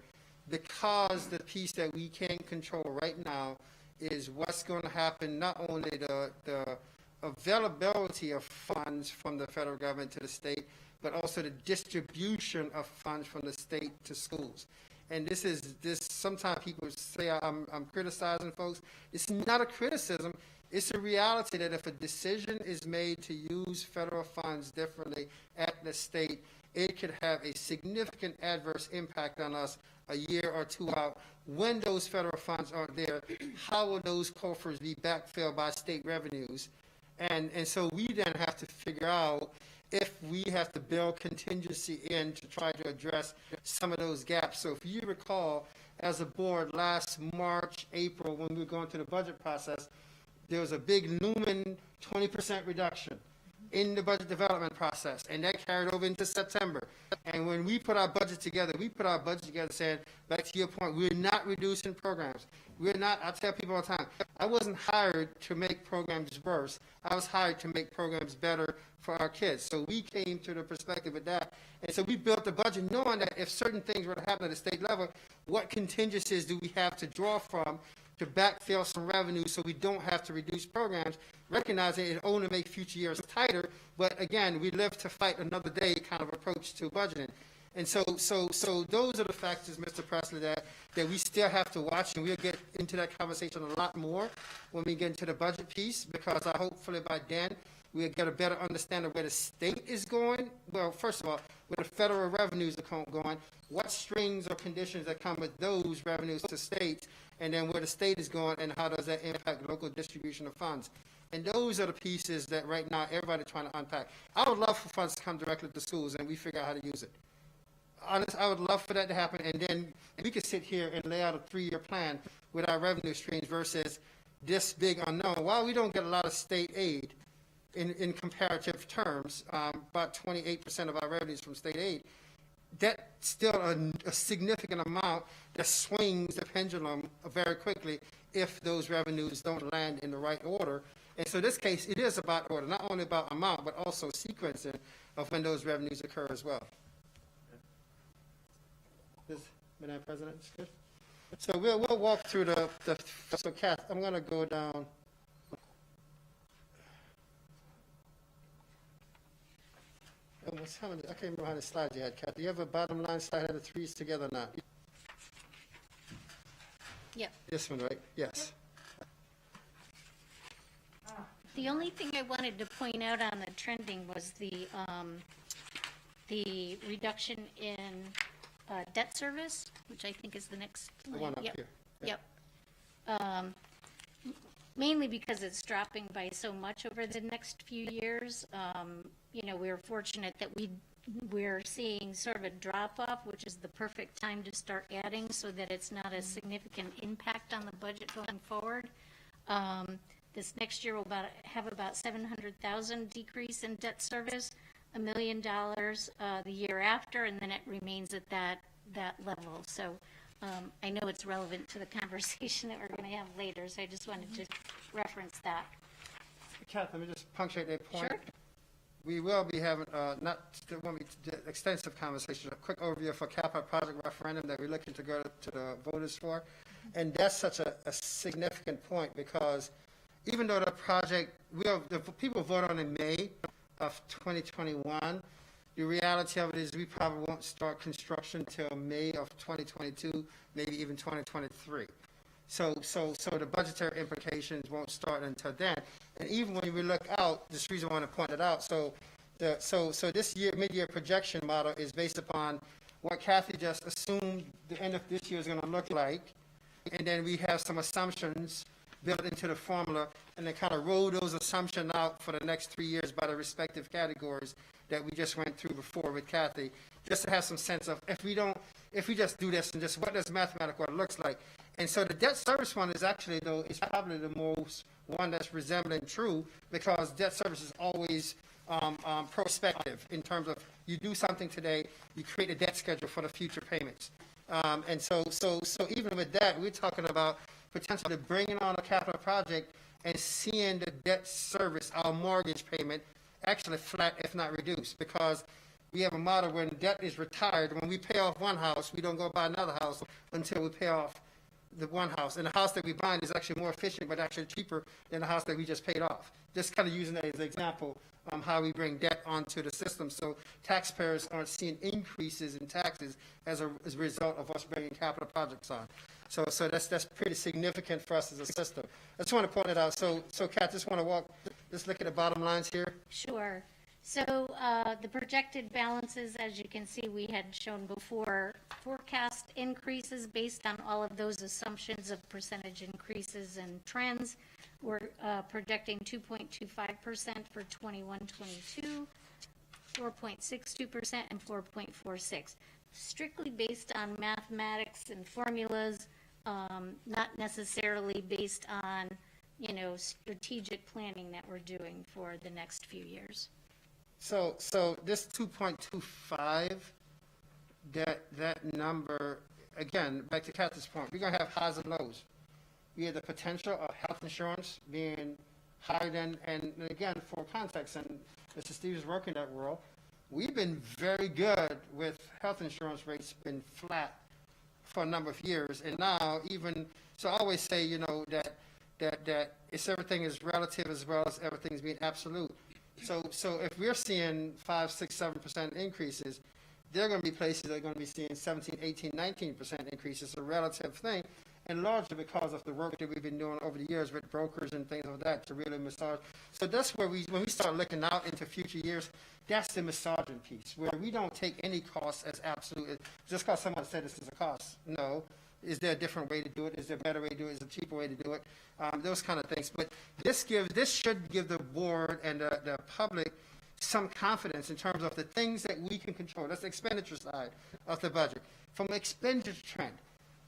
because the piece that we can't control right now is what's going to happen, not only the availability of funds from the federal government to the state, but also the distribution of funds from the state to schools. And sometimes people say I'm criticizing folks. It's not a criticism. It's a reality that if a decision is made to use federal funds differently at the state, it could have a significant adverse impact on us a year or two out. When those federal funds aren't there, how will those coffers be backfilled by state revenues? And so we then have to figure out if we have to build contingency in to try to address some of those gaps. So if you recall, as a board last March, April, when we were going through the budget process, there was a big looming 20% reduction in the budget development process, and that carried over into September. And when we put our budget together, saying, back to your point, we're not reducing programs. We're not, I tell people all the time, I wasn't hired to make programs worse. I was hired to make programs better for our kids. So we came to the perspective of that. And so we built the budget knowing that if certain things were to happen at the state level, what contingencies do we have to draw from to backfill some revenue so we don't have to reduce programs, recognizing it only make future years tighter. But again, we live to fight another day kind of approach to budgeting. And so those are the factors, Mr. Presley, that we still have to watch, and we'll get into that conversation a lot more when we get into the budget piece, because hopefully by then we'll get a better understanding of where the state is going. Well, first of all, where the federal revenues are going, what strings or conditions that come with those revenues to states, and then where the state is going and how does that impact local distribution of funds. And those are the pieces that right now everybody's trying to unpack. I would love for funds to come directly to schools and we figure out how to use it. Honest, I would love for that to happen, and then we could sit here and lay out a 3-year plan with our revenue streams versus this big unknown. While we don't get a lot of state aid in comparative terms, about 28% of our revenues from state aid, that's still a significant amount that swings the pendulum very quickly if those revenues don't land in the right order. And so in this case, it is about order, not only about amount, but also sequencing of when those revenues occur as well. Madam President, it's good. So we'll walk through so Kath, I'm going to go down. I can't remember how many slides you had, Kath. Do you have a bottom line slide of the threes together or not? Yep. This one, right? Yes. The only thing I wanted to point out on the trending was the reduction in debt service, which I think is the next The line. one up Yep. here. Yep. Mainly because it's dropping by so much over the next few years. We're fortunate that we're seeing sort of a drop off, which is the perfect time to start adding so that it's not a significant impact on the budget going forward. This next year we'll have about 700,000 decrease in debt service, $1 million the year after, and then it remains at that level. So I know it's relevant to the conversation that we're going to have later, so I just wanted to reference that. Kath, let me just punctuate that point. Sure. We will be having, extensive conversation, a quick overview for capital project referendum that we're looking to go to the voters for. And that's such a significant point, because even though the project, the people vote on in May of 2021, the reality of it is we probably won't start construction till May of 2022, maybe even 2023. So the budgetary implications won't start until then. And even when we look out, this is the reason I want to point it out. So this year, mid-year projection model is based upon what Kathy just assumed the end of this year is going to look like. And then we have some assumptions built into the formula, and then kind of roll those assumptions out for the next 3 years by the respective categories that we just went through before with Kathy, just to have some sense of if we just do this and just what does mathematical looks like. And so the debt service one is actually, though, is probably the most one that's resembling true, because debt service is always prospective in terms of you do something today, you create a debt schedule for the future payments. And so even with that, we're talking about potentially bringing on a capital project and seeing the debt service, our mortgage payment, actually flat, if not reduced, because we have a model when debt is retired. When we pay off one house, we don't go buy another house until we pay off the one house. And the house that we buy is actually more efficient, but actually cheaper than the house that we just paid off. Just kind of using that as an example, how we bring debt onto the system. So taxpayers aren't seeing increases in taxes as a result of us bringing capital projects on. So that's pretty significant for us as a system. I just want to point it out. So Kat, just look at the bottom lines here. Sure. So the projected balances, as you can see, we had shown before, forecast increases based on all of those assumptions of percentage increases and trends. We're projecting 2.25% for 21-22, 4.62%, and 4.46%. Strictly based on mathematics and formulas, not necessarily based on, strategic planning that we're doing for the next few years. So this 2.25, that number, again, back to Kathy's point, we're going to have highs and lows. We have the potential of health insurance being higher than, and again, for context, and Mr. Steve is working that world, we've been very good with health insurance rates been flat for a number of years, and now even, so I always say, that it's everything is relative as well as everything's being absolute. So if we're seeing 5, 6, 7% increases, there are going to be places that are going to be seeing 17, 18, 19% increases, a relative thing, and largely because of the work that we've been doing over the years with brokers and things like that to really massage. So that's where when we start looking out into future years, that's the massaging piece, where we don't take any cost as absolute. Just because someone said this is a cost. No. Is there a different way to do it? Is there a better way to do it? Is there a cheaper way to do it? Those kind of things. But this should give the board and the public some confidence in terms of the things that we can control. That's the expenditure side of the budget. From the expenditure trend,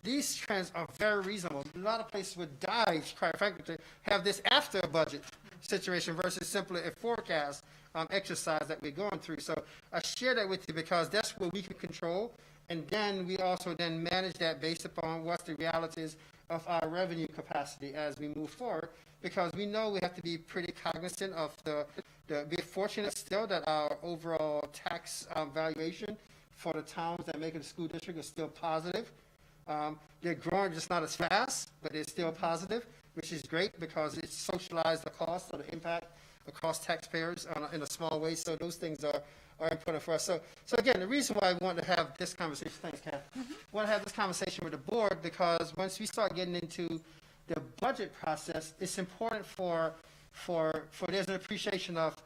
these trends are very reasonable. A lot of places would die, quite frankly, to have this after a budget situation versus simply a forecast exercise that we're going through. So I share that with you because that's what we can control. And then we also then manage that based upon what's the realities of our revenue capacity as we move forward, because we know we have to be pretty cognizant of we're fortunate still that our overall tax valuation for the towns that make it a school district is still positive. They're growing just not as fast, but it's still positive, which is great because it's socialized the cost or the impact across taxpayers in a small way. So those things are important for us. So again, the reason why I want to have this conversation, thanks, Kath, want to have this conversation with the board because once we start getting into the budget process, it's important for there's an appreciation of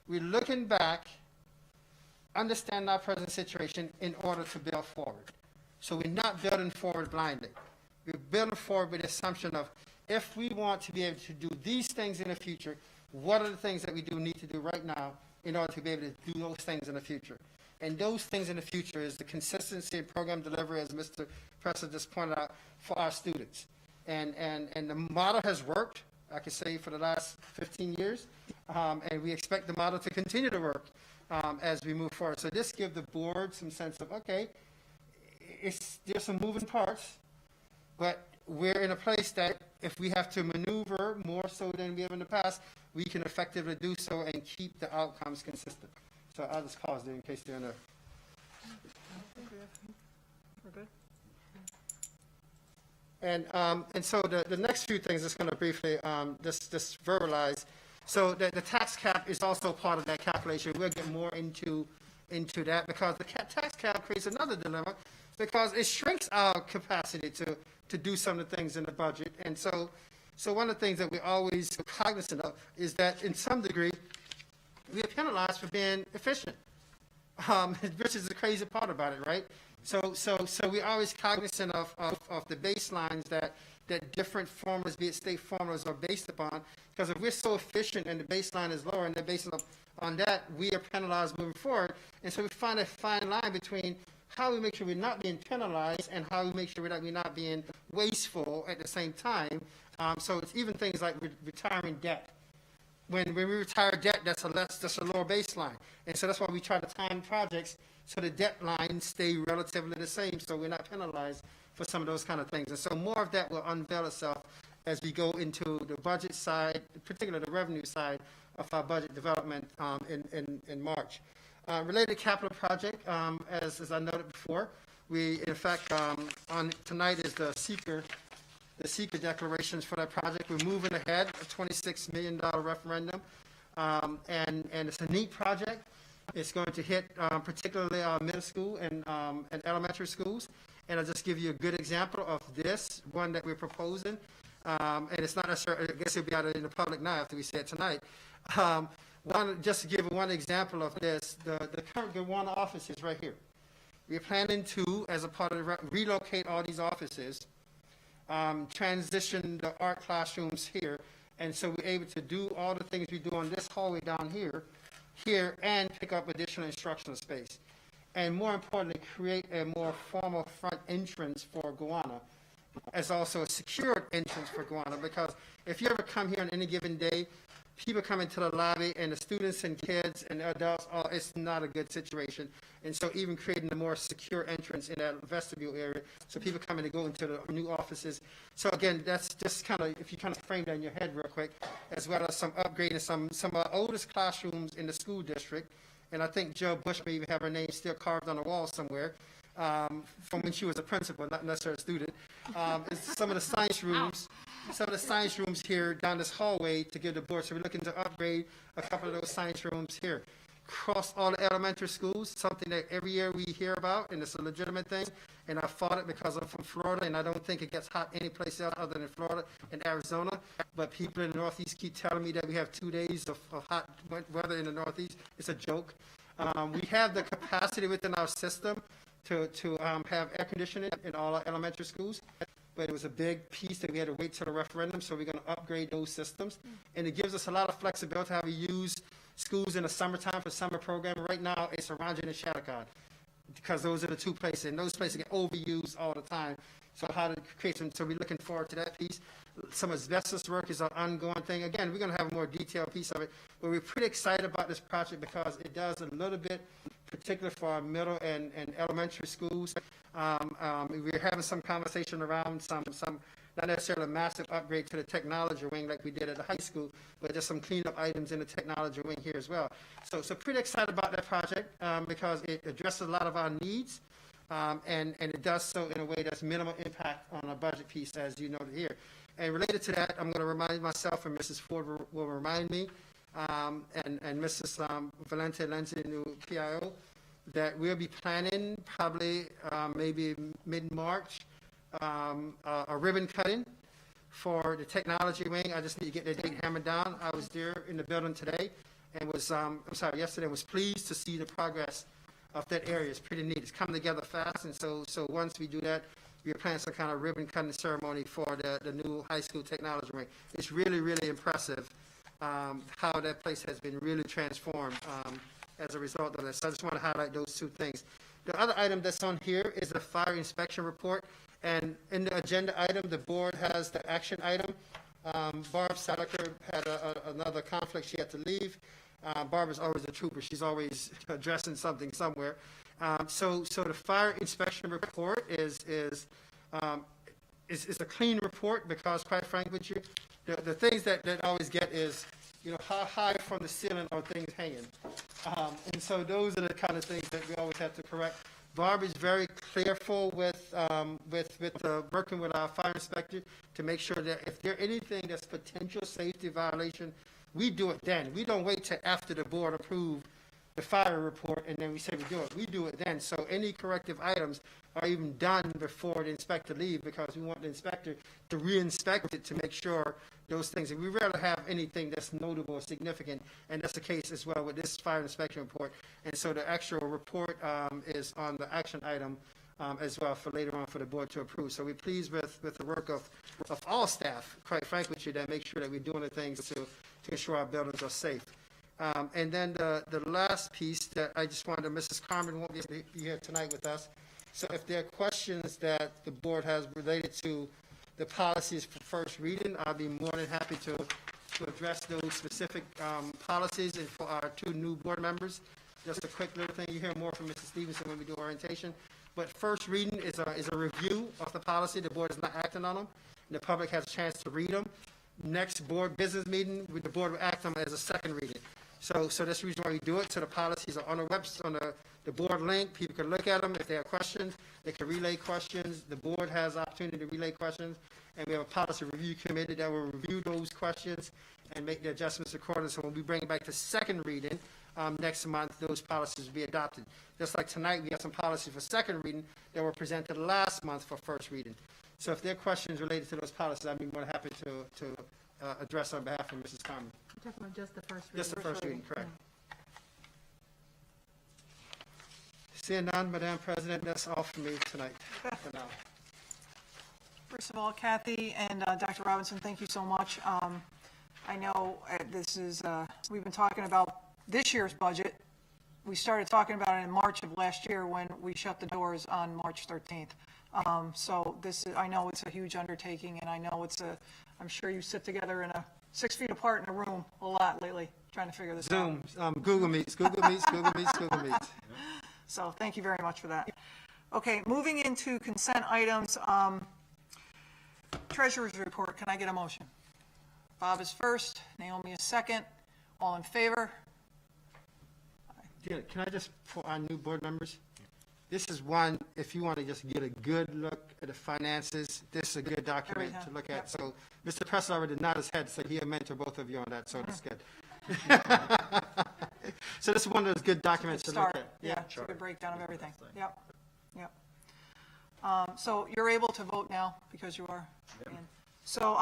we're looking back, understand our present situation in order to build forward. So we're not building forward blindly. We're building forward with the assumption of if we want to be able to do these things in the future, what are the things that we do need to do right now in order to be able to do those things in the future? And those things in the future is the consistency in program delivery, as Mr. Presser just pointed out, for our students. And the model has worked, I could say, for the last 15 years, and we expect the model to continue to work as we move forward. So this gives the board some sense of, okay, there's some moving parts, but we're in a place that if we have to maneuver more so than we have in the past, we can effectively do so and keep the outcomes consistent. So I'll just pause there in case there are no. We're good. And so the next few things, just going to briefly just verbalize. So the tax cap is also part of that calculation. We'll get more into that because the tax cap creates another dilemma because it shrinks our capacity to do some of the things in the budget. And so one of the things that we're always cognizant of is that in some degree, we are penalized for being efficient, which is the crazy part about it, right? So we're always cognizant of the baselines that different formulas, be it state formulas, are based upon. Because if we're so efficient and the baseline is lower and they're based on that, we are penalized moving forward. And so we find a fine line between how we make sure we're not being penalized and how we make sure we're not being wasteful at the same time. So it's even things like retiring debt. When we retire debt, that's a lower baseline. And so that's why we try to time projects so the debt lines stay relatively the same, so we're not penalized for some of those kind of things. And so more of that will unveil itself as we go into the budget side, particularly the revenue side of our budget development in March. Related capital project, as I noted before, we, in fact, tonight is the seeker declarations for that project. We're moving ahead, a $26 million referendum, and it's a neat project. It's going to hit particularly our middle school and elementary schools. And I'll just give you a good example of this one that we're proposing. And it's not necessarily, I guess it'll be out in the public now after we say it tonight. Just to give one example of this, the current Gowanus office is right here. We're planning to, as a part of the relocate all these offices, transition the art classrooms here, and so we're able to do all the things we do on this hallway down here, and pick up additional instructional space. And more importantly, create a more formal front entrance for Gowanus, as also a secured entrance for Gowanus, because if you ever come here on any given day, people come into the lobby and the students and kids and adults, it's not a good situation. And so even creating a more secure entrance in that vestibule area so people come in and go into the new offices. So again, that's just kind of, if you kind of frame that in your head real quick, as well as some upgrading some of our oldest classrooms in the school district. And I think Joe Bush may even have her name still carved on the wall somewhere from when she was a principal, not necessarily a student. It's some of the science rooms here down this hallway to give the board. So we're looking to upgrade a couple of those science rooms here. Across all the elementary schools, something that every year we hear about, and it's a legitimate thing, and I fought it because I'm from Florida, and I don't think it gets hot any place else other than Florida and Arizona, but people in the Northeast keep telling me that we have 2 days of hot weather in the Northeast. It's a joke. We have the capacity within our system to have air conditioning in all our elementary schools, but it was a big piece that we had to wait till the referendum, so we're going to upgrade those systems. And it gives us a lot of flexibility how we use schools in the summertime for summer programming. Right now, it's Orange and Shattuck, because those are the two places, and those places get overused all the time. So how to create some, so we're looking forward to that piece. Some asbestos work is an ongoing thing. Again, we're going to have a more detailed piece of it, but we're pretty excited about this project because it does a little bit, particularly for our middle and elementary schools. We're having some conversation around some not necessarily a massive upgrade to the technology wing like we did at the high school, but just some cleanup items in the technology wing here as well. So pretty excited about that project because it addresses a lot of our needs, and it does so in a way that's minimal impact on our budget piece, as you noted here. And related to that, I'm going to remind myself, and Mrs. Ford will remind me, and Mrs. Valente Lenzi, the new PIO, that we'll be planning probably maybe mid-March a ribbon cutting for the technology wing. I just need to get that date hammered down. I was there in the building today and was, yesterday, was pleased to see the progress of that area. It's pretty neat. It's come together fast, and so once we do that, we're planning some kind of ribbon cutting ceremony for the new high school technology wing. It's really, really impressive how that place has been really transformed as a result of this. So I just want to highlight those two things. The other item that's on here is the fire inspection report. And in the agenda item, the board has the action item. Barb Saliker had another conflict. She had to leave. Barb is always a trooper. She's always addressing something somewhere. So the fire inspection report is a clean report because, quite frankly with you, the things that always get is, how high from the ceiling are things hanging? And so those are the kind of things that we always have to correct. Barb is very careful with working with our fire inspector to make sure that if there's anything that's potential safety violation, we do it then. We don't wait till after the board approved the fire report and then we say we do it. We do it then. So any corrective items are even done before the inspector leaves because we want the inspector to re-inspect it to make sure those things. And we rarely have anything that's notable or significant, and that's the case as well with this fire inspection report. And so the actual report is on the action item as well for later on for the board to approve. So we're pleased with the work of all staff, quite frankly with you, that make sure that we're doing the things to ensure our buildings are safe. And then the last piece that I just wanted, Mrs. Carmen won't be here tonight with us, So if there are questions that the board has related to the policies for first reading, I'll be more than happy to address those specific policies. And for our two new board members, just a quick little thing, you hear more from Mrs. Stevenson when we do orientation. But first reading is a review of the policy. The board is not acting on them. The public has a chance to read them. Next board business meeting, the board will act on them as a second reading. So that's the reason why we do it. So the policies are on the website, on the board link. People can look at them. If they have questions, they can relay questions. The board has the opportunity to relay questions. And we have a policy review committee that will review those questions and make the adjustments accordingly. So when we bring it back to second reading next month, those policies will be adopted. Just like tonight, we have some policies for second reading that were presented last month for first reading. So if there are questions related to those policies, I'd be more than happy to address on behalf of Mrs. Carmen. You're talking about just the first reading? Just the first reading, correct. Seeing none, Madam President, that's all for me tonight for now. First of all, Kathy and Dr. Robinson, thank you so much. I know this is, we've been talking about this year's budget. We started talking about it in March of last year when we shut the doors on March 13th. So this is, I know it's a huge undertaking, and I know I'm sure you sit together in 6 feet apart in a room a lot lately, trying to figure this out. Zoom, Google Meets. So thank you very much for that. Okay, moving into consent items, Treasurer's report, can I get a motion? Bob is first, Naomi is second, all in favor? Yeah, can I just, for our new board members, this is one, if you want to just get a good look at the finances, this is a good document to look at. So Mr. Presser already nodded his head, so he'll mentor both of you on that, so that's good. So this is one of those good documents to look at. Yeah, it's a good breakdown of everything. Yep. So you're able to vote now because you are. Yep. So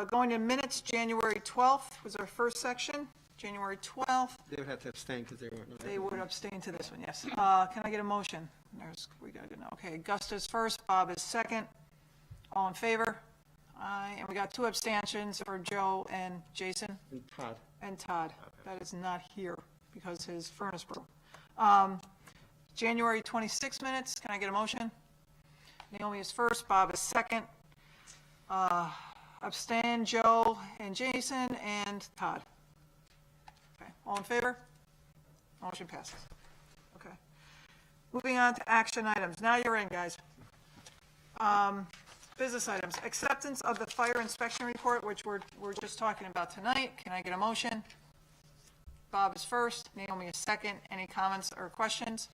going to minutes, January 12th was our first section. January 12th. They would have to abstain because they weren't. They would abstain to this one, yes. Can I get a motion? We got to know. Okay, Gusta's first, Bob is second. All in favor? Aye. And we got 2 abstentions for Joe and Jason. And Todd. That is not here because his furnace broke. January 26 minutes. Can I get a motion? Naomi is first, Bob is second. Abstain, Joe and Jason and Todd. Okay, all in favor? Motion passes. Okay. Moving on to action items. Now you're in, guys. Business items. Acceptance of the fire inspection report, which we're just talking about tonight. Can I get a motion? Bob is first, Naomi is second. Any comments or questions?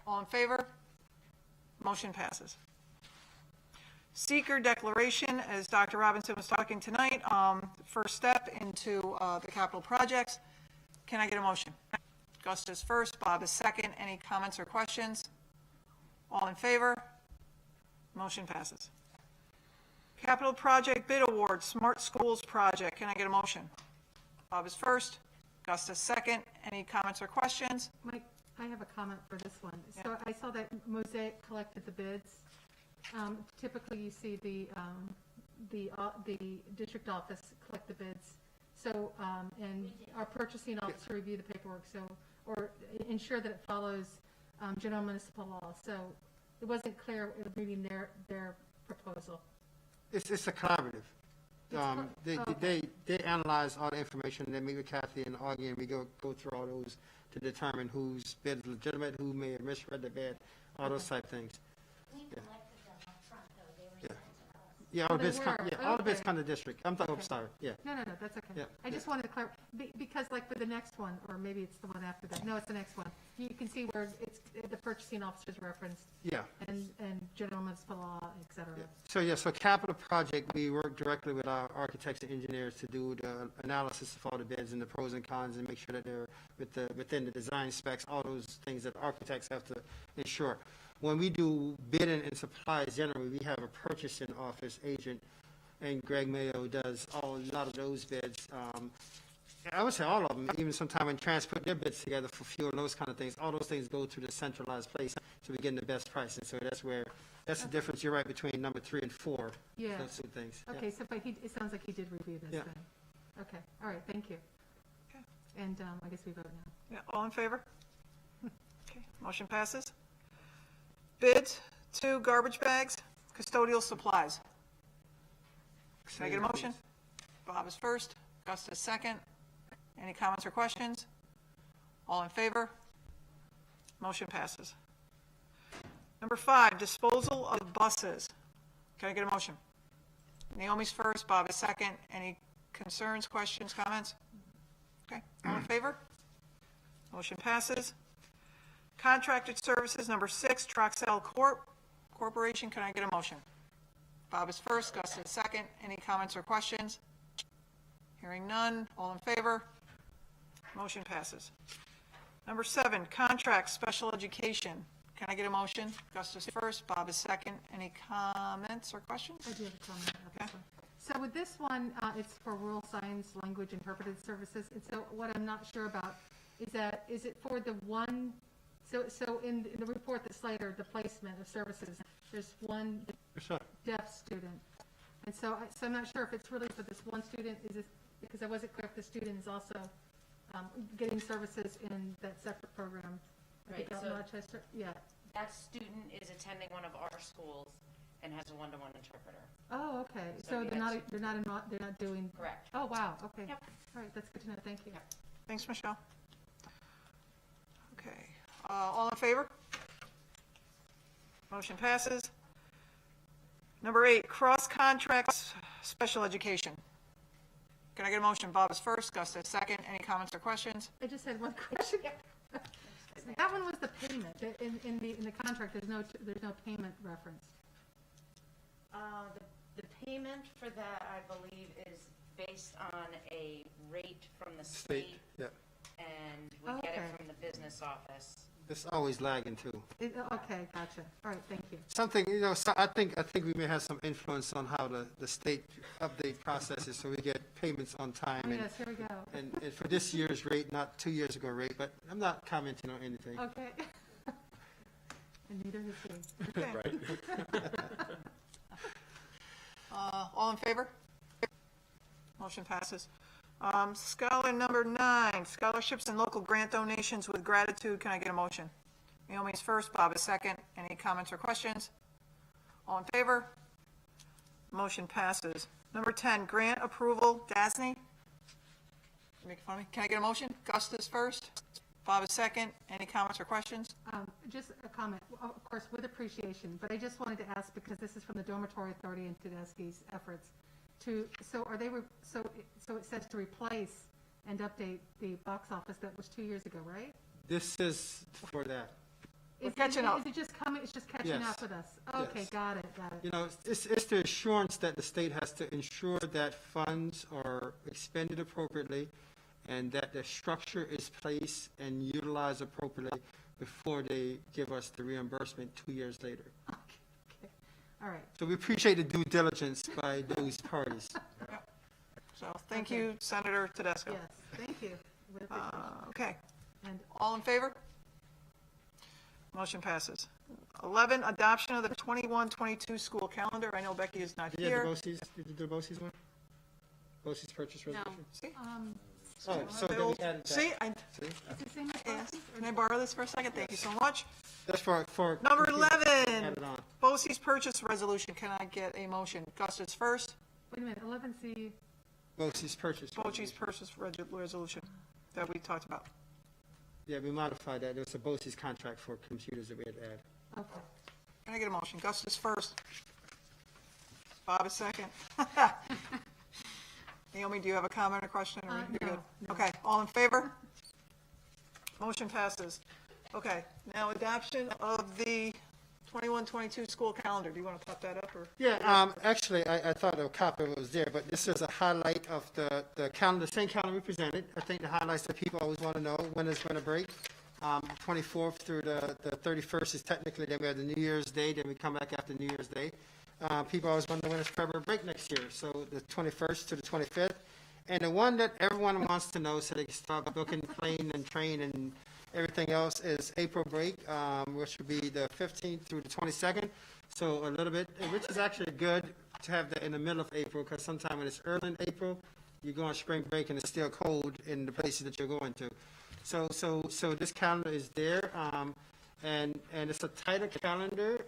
All in favor? Motion passes. Seeker declaration, as Dr. Robinson was talking tonight, first step into the capital projects. Can I get a motion? Gus is first, Bob is second. Any comments or questions? All in favor? Motion passes. Capital project bid award, Smart Schools project. Can I get a motion? Bob is first, Gus is second. Any comments or questions? Mike, I have a comment for this one. So I saw that Mosaic collected the bids. Typically, you see the district office collect the bids. So, and our purchasing officer review the paperwork, so, or ensure that it follows general municipal law. So it wasn't clear reading their proposal. It's a collaborative. They analyze all the information, they meet with Kathy and Augie, and we go through all those to determine whose bid is legitimate, who may have misread the bid, all those type things. Yeah, all the bids come, all the bids come to district. I'm sorry, yeah. No, that's okay. Yeah. I just wanted to clarify, because like for the next one, or maybe it's the one after that. No, it's the next one. You can see where it's the purchasing officer's referenced. Yeah. And general municipal law, et cetera. Yeah. So capital project, we work directly with our architects and engineers to do the analysis of all the bids and the pros and cons and make sure that they're within the design specs, all those things that architects have to ensure. When we do bidding and supplies, generally, we have a purchasing office agent, and Greg Mayo does a lot of those bids. I would say all of them, even sometime when put their bids together for fuel and those kind of things, all those things go to the centralized place, so we're getting the best pricing. So that's the difference, you're right, between number 3 and 4. Yeah. Those two things. Okay, Yeah. so but it sounds like he did review this then. Okay, all right, thank you. Okay. And I guess we vote now. Yeah, all in favor? Okay, motion passes. Bids, 2 garbage bags, custodial supplies. Can I get a motion? Bob is first, Gus is second. Any comments or questions? All in favor? Motion passes. Number 5, disposal of buses. Can I get a motion? Naomi's first, Bob is second. Any concerns, questions, comments? Okay, all in favor? Motion passes. Contracted services, number 6, Troxel Corporation. Can I get a motion? Bob is first, Gus is second. Any comments or questions? Hearing none, all in favor? Motion passes. Number 7, contract special education. Can I get a motion? Gus is first, Bob is second. Any comments or questions? I do have a comment about this one. So with this one, it's for rural science language interpreted services. And so what I'm not sure about is that, is it for the one, so in the report that's later, the placement of services, there's one deaf student. And so I'm not sure if it's really for this one student, is it, because I wasn't clear if the student is also getting services in that separate program. Right, so Rochester, yeah. that student is attending one of our schools and has a one-to-one interpreter. Oh, okay. So So they're not doing. Correct. Oh, wow, okay. Yep. All right, that's good to know, thank you. Thanks, Michelle. Okay, all in favor? Motion passes. Number 8, cross contracts special education. Can I get a motion? Bob is first, Gus is second. Any comments or questions? I just had one question. That one was the payment. In the contract, there's no payment reference. The payment for that, I believe, is based on a rate from the state, Yeah. and we get Okay. it from the business office. It's always lagging too. Okay, gotcha. All right, thank you. Something, so I think we may have some influence on how the state update processes, so we get payments on time. Oh, and- yes, here we go. And for this year's rate, not 2 years ago rate, but I'm not commenting on anything. Okay. And neither is he. Okay. All in favor? Motion passes. Scholar number 9, scholarships and local grant donations with gratitude. Can I get a motion? Naomi's first, Bob is second. Any comments or questions? All in favor? Motion passes. Number 10, grant approval, DASNY. Make fun of me. Can I get a motion? Gus is first, Bob is second. Any comments or questions? Just a comment, of course, with appreciation, but I just wanted to ask, because this is from the Dormitory Authority and Tedeschi's efforts, so it says to replace and update the box office that was 2 years ago, right? This is for that. We're catching up. Is it just coming, it's just catching Yes. up with us? Okay, Yes. got it. It's the assurance that the state has to ensure that funds are expended appropriately and that the structure is placed and utilized appropriately before they give us the reimbursement 2 years later. Okay, all right. So we appreciate the due diligence by those parties. So thank you, Senator Tedesco. Yes, thank you. With appreciation. Okay, And all in favor? Motion passes. 11, adoption of the 21-22 school calendar. I know Becky is not Did you here. do the BOCES one? BOCES purchase resolution? See? Oh, so then we added that. See, See? is it same as yes. last? Can I borrow this for a second? Thank you so much. That's for. Number Add 11, it on. BOCES purchase resolution. Can I get a motion? Gus is first. Wait a minute, 11C, BOCES purchase. BOCES purchase resolution that we talked about. Yeah, we modified that. There was a BOCES contract for computers that we had to add. okay. Can I get a motion? Gus is first. Bob is second. Naomi, do you have a comment or question? Or you're No, good? no. Okay, all in favor? Motion passes. Okay, now adoption of the 21-22 school calendar. Do you want to pop that up or? Yeah, actually, I thought a copy of it was there, but this is a highlight of the calendar, the same calendar we presented. I think the highlights that people always want to know, when is winter break. 24th through the 31st is technically, then we have the New Year's Day, then we come back after New Year's Day. People always wonder when is February break next year, so the 21st to the 25th. And the one that everyone wants to know, so they can start booking plane and train and everything else, is April break, which would be the 15th through the 22nd. So a little bit, which is actually good to have that in the middle of April, because sometime when it's early in April, you go on spring break and it's still cold in the places that you're going to. So this calendar is there. And it's a tighter calendar,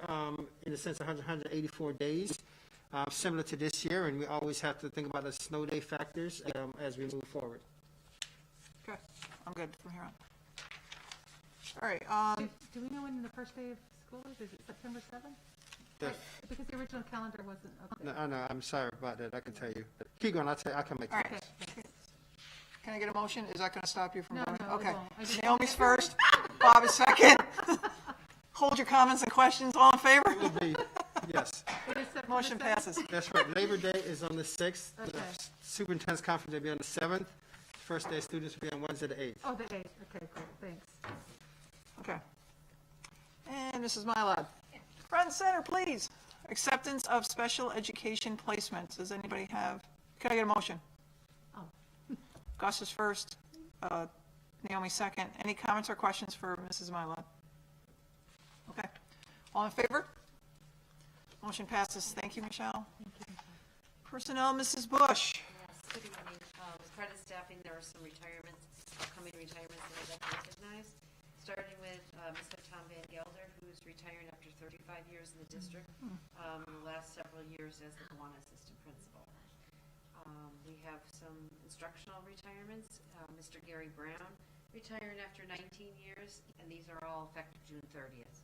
in the sense of 184 days, similar to this year, and we always have to think about the snow day factors as we move forward. Okay, I'm good from here on. All right, Do we know when the first day of school is? Is it September 7th? Because the original calendar wasn't, okay. No, I'm sorry about that, I can tell you. Keep going, I can make all it. right. Can I get a motion? Is that going to stop you from No, going? no, it Okay. won't. I just- Naomi's first, Bob is second. Hold your comments and questions, all in favor? It will be, yes. It is September Motion 7th? passes. That's right, Labor Day is on the 6th. The Okay. Superintendent's conference will be on the 7th. First day of students will be on Wednesday, the 8th. Oh, the 8th, okay, cool, thanks. Okay. And Mrs. Mylod. Front and center, please. Acceptance of special education placements. Does anybody have, can I get a motion? Oh. Gus is first, Naomi second. Any comments or questions for Mrs. Mylod? Okay. All in favor? Motion passes. Thank you, Michelle. Personnel, Mrs. Bush. Yes, good evening. As part of staffing, there are some retirements, upcoming retirements that I'd like to recognize. Starting with Mr. Tom Van Gelder, who's retiring after 35 years in the district, the last several years as the Gowanus assistant principal. We have some instructional retirements. Mr. Gary Brown retiring after 19 years, and these are all effective June 30th.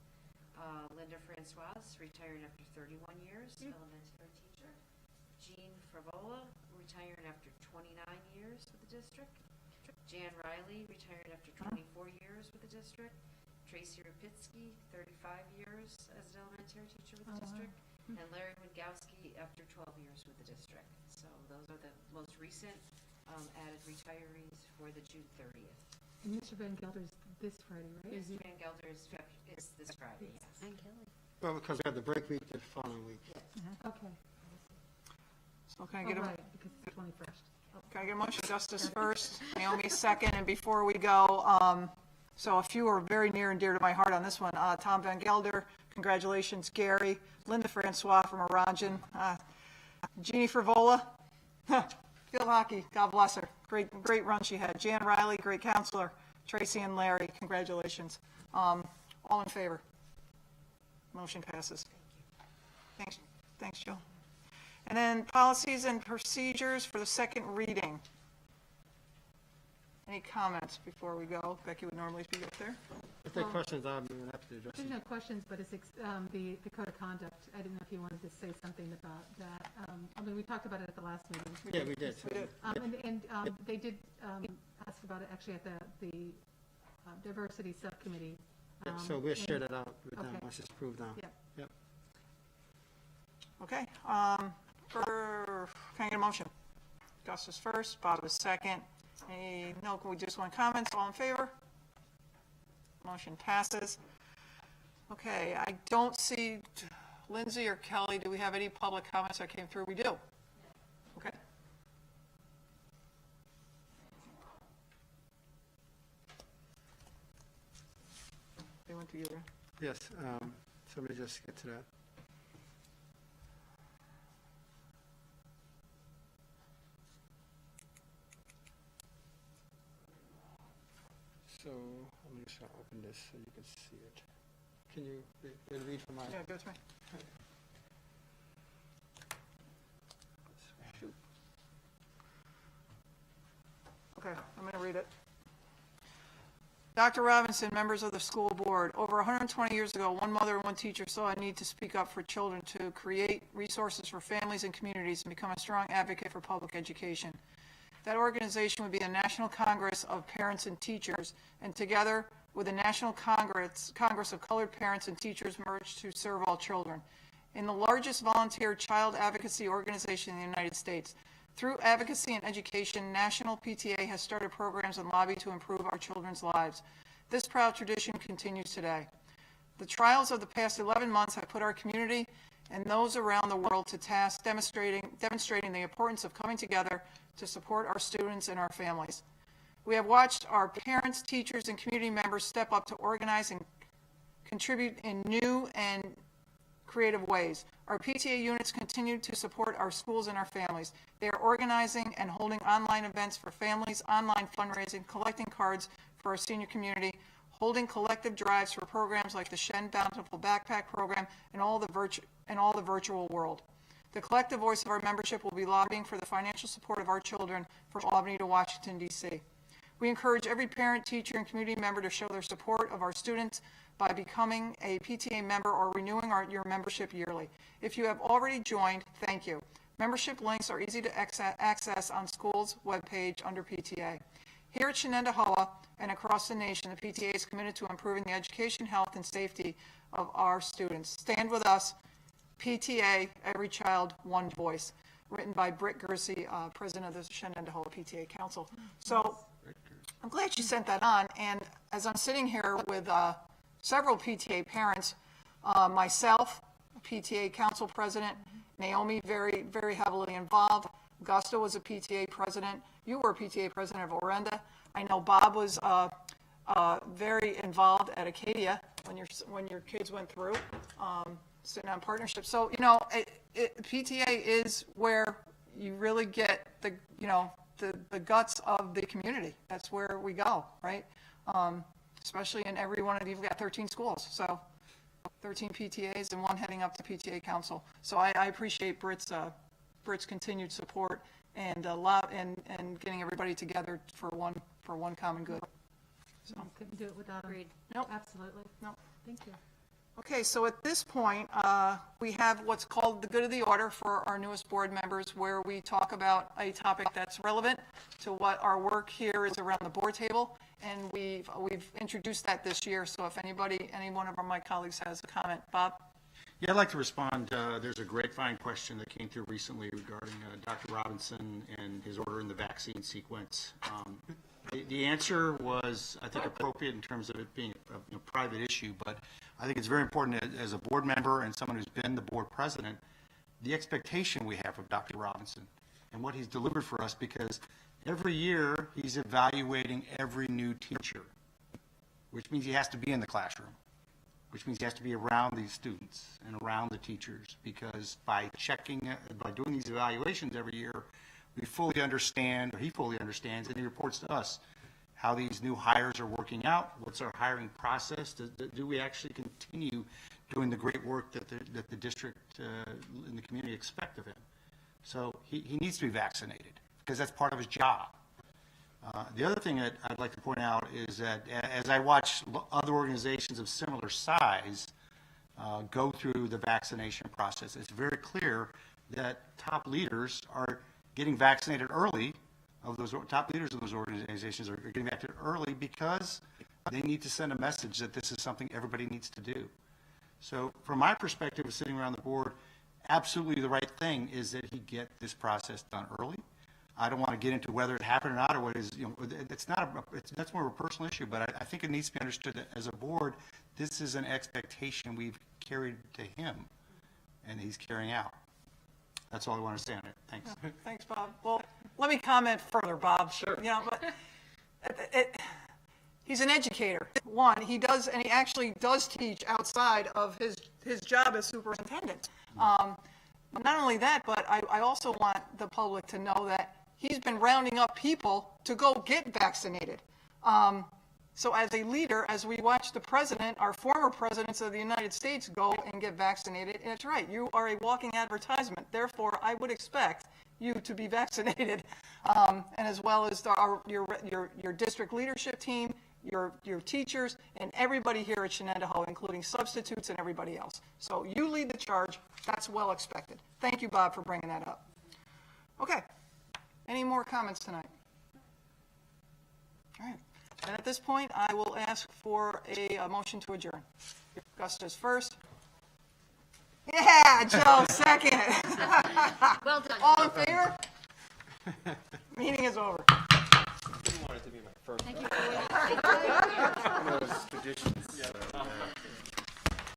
Linda Francoise retiring after 31 years, elementary teacher. Jean Favola retiring after 29 years with the district. Jan Riley retired after 24 years with the district. Tracy Rapitsky, 35 years as an elementary teacher with the district. And Larry Wingowski after 12 years with the district. So those are the most recent added retirees for the June 30th. And Mr. Van Gelder's this Friday, right? Mr. Van Gelder is this Friday, yes. And Kelly. Well, because we have the break week the following week. Okay. So can I Oh, get a, right, because it's the 21st. can I get a motion? Justice first, Naomi second, and before we go, so a few are very near and dear to my heart on this one. Tom Van Gelder, congratulations, Gary. Linda Francois from Orangen. Jeannie Frivola, field hockey, God bless her. Great run she had. Jan Riley, great counselor. Tracy and Larry, congratulations. All in favor? Motion passes. Thanks, Jill. And then policies and procedures for the second reading. Any comments before we go? Becky would normally speak up there. If there are questions, I'll be happy to address There's them. no questions, but it's the code of conduct. I didn't know if you wanted to say something about that. I mean, we talked about it at the last meeting. Yeah, we did. They did ask about it actually at the diversity subcommittee. So we'll share that out with them okay. once it's approved now. Yep. Yep. Okay, can I get a motion? Gus is first, Bob is second. We just want comments, all in favor? Motion passes. Okay, I don't see Lindsay or Kelly, do we have any public comments that came through? We do. Okay. They went to you, right? Yes, somebody just get to that. So, let me just open this so you can see it. Can you read from my? Yeah, go to me. Shoot. Okay, I'm going to read it. Dr. Robinson, members of the school board, over 120 years ago, one mother and one teacher saw a need to speak up for children to create resources for families and communities and become a strong advocate for public education. That organization would be the National Congress of Parents and Teachers, and together with the National Congress of Colored Parents and Teachers merged to serve all children. In the largest volunteer child advocacy organization in the United States, through advocacy and education, National PTA has started programs and lobbied to improve our children's lives. This proud tradition continues today. The trials of the past 11 months have put our community and those around the world to task, demonstrating the importance of coming together to support our students and our families. We have watched our parents, teachers, and community members step up to organize and contribute in new and creative ways. Our PTA units continue to support our schools and our families. They are organizing and holding online events for families, online fundraising, collecting cards for our senior community, holding collective drives for programs like the Shen Bountiful Backpack Program and all the virtual world. The collective voice of our membership will be lobbying for the financial support of our children from Albany to Washington, D.C. We encourage every parent, teacher, and community member to show their support of our students by becoming a PTA member or renewing your membership yearly. If you have already joined, thank you. Membership links are easy to access on school's webpage under PTA. Here at Shenendehowa and across the nation, the PTA is committed to improving the education, health, and safety of our students. Stand with us. PTA, Every Child, One Voice, written by Britt Gersey, president of the Shenendehowa PTA Council. So I'm glad you sent that on, and as I'm sitting here with several PTA parents, myself, PTA Council President, Naomi very, very heavily involved, Augusta was a PTA President, you were a PTA President of Orenda, I know Bob was very involved at Acadia when your kids went through, sitting on partnership. So, you know, PTA is where you really get the, you know, the guts of the community. That's where we go, right? Especially in every one of, you've got 13 schools, so 13 PTAs and one heading up to PTA Council. So I appreciate Britt's continued support and getting everybody together for one common good. So Couldn't do it without them. Agreed. Nope. Absolutely. Nope. Thank you. Okay, so at this point, we have what's called the good of the order for our newest board members, where we talk about a topic that's relevant to what our work here is around the board table, and we've introduced that this year. So if any one of my colleagues has a comment, Bob? Yeah, I'd like to respond. There's a grapevine question that came through recently regarding Dr. Robinson and his order in the vaccine sequence. The answer was, I think, appropriate in terms of it being a private issue, but I think it's very important as a board member and someone who's been the board president, the expectation we have of Dr. Robinson and what he's delivered for us, because every year he's evaluating every new teacher, which means he has to be in the classroom, which means he has to be around these students and around the teachers, because by doing these evaluations every year, we fully understand, or he fully understands, and he reports to us how these new hires are working out, what's our hiring process, do we actually continue doing the great work that the district and the community expect of him. So he needs to be vaccinated, because that's part of his job. The other thing that I'd like to point out is that as I watch other organizations of similar size go through the vaccination process, it's very clear that top leaders are getting vaccinated early. Those top leaders of those organizations are getting vaccinated early because they need to send a message that this is something everybody needs to do. So from my perspective of sitting around the board, absolutely the right thing is that he get this process done early. I don't want to get into whether it happened or not, or what is, you know, that's more of a personal issue, but I think it needs to be understood that as a board, this is an expectation we've carried to him, and he's carrying out. That's all I want to say on it. Thanks. Thanks, Bob. Well, let me comment further, Bob. Sure. You know, but he's an educator. One, he actually does teach outside of his job as superintendent. Not only that, but I also want the public to know that he's been rounding up people to go get vaccinated. So as a leader, as we watch the president, our former presidents of the United States go and get vaccinated, and it's right, you are a walking advertisement. Therefore, I would expect you to be vaccinated, and as well as your district leadership team, your teachers, and everybody here at Shenendehowa, including substitutes and everybody else. So you lead the charge. That's well expected. Thank you, Bob, for bringing that up. Okay. Any more comments tonight? All right. And at this point, I will ask for a motion to adjourn. Augusta's first. Yeah, Joe, second. Well done. All in favor? Meeting is over. I didn't want it to be my first. Thank you. One of those traditions.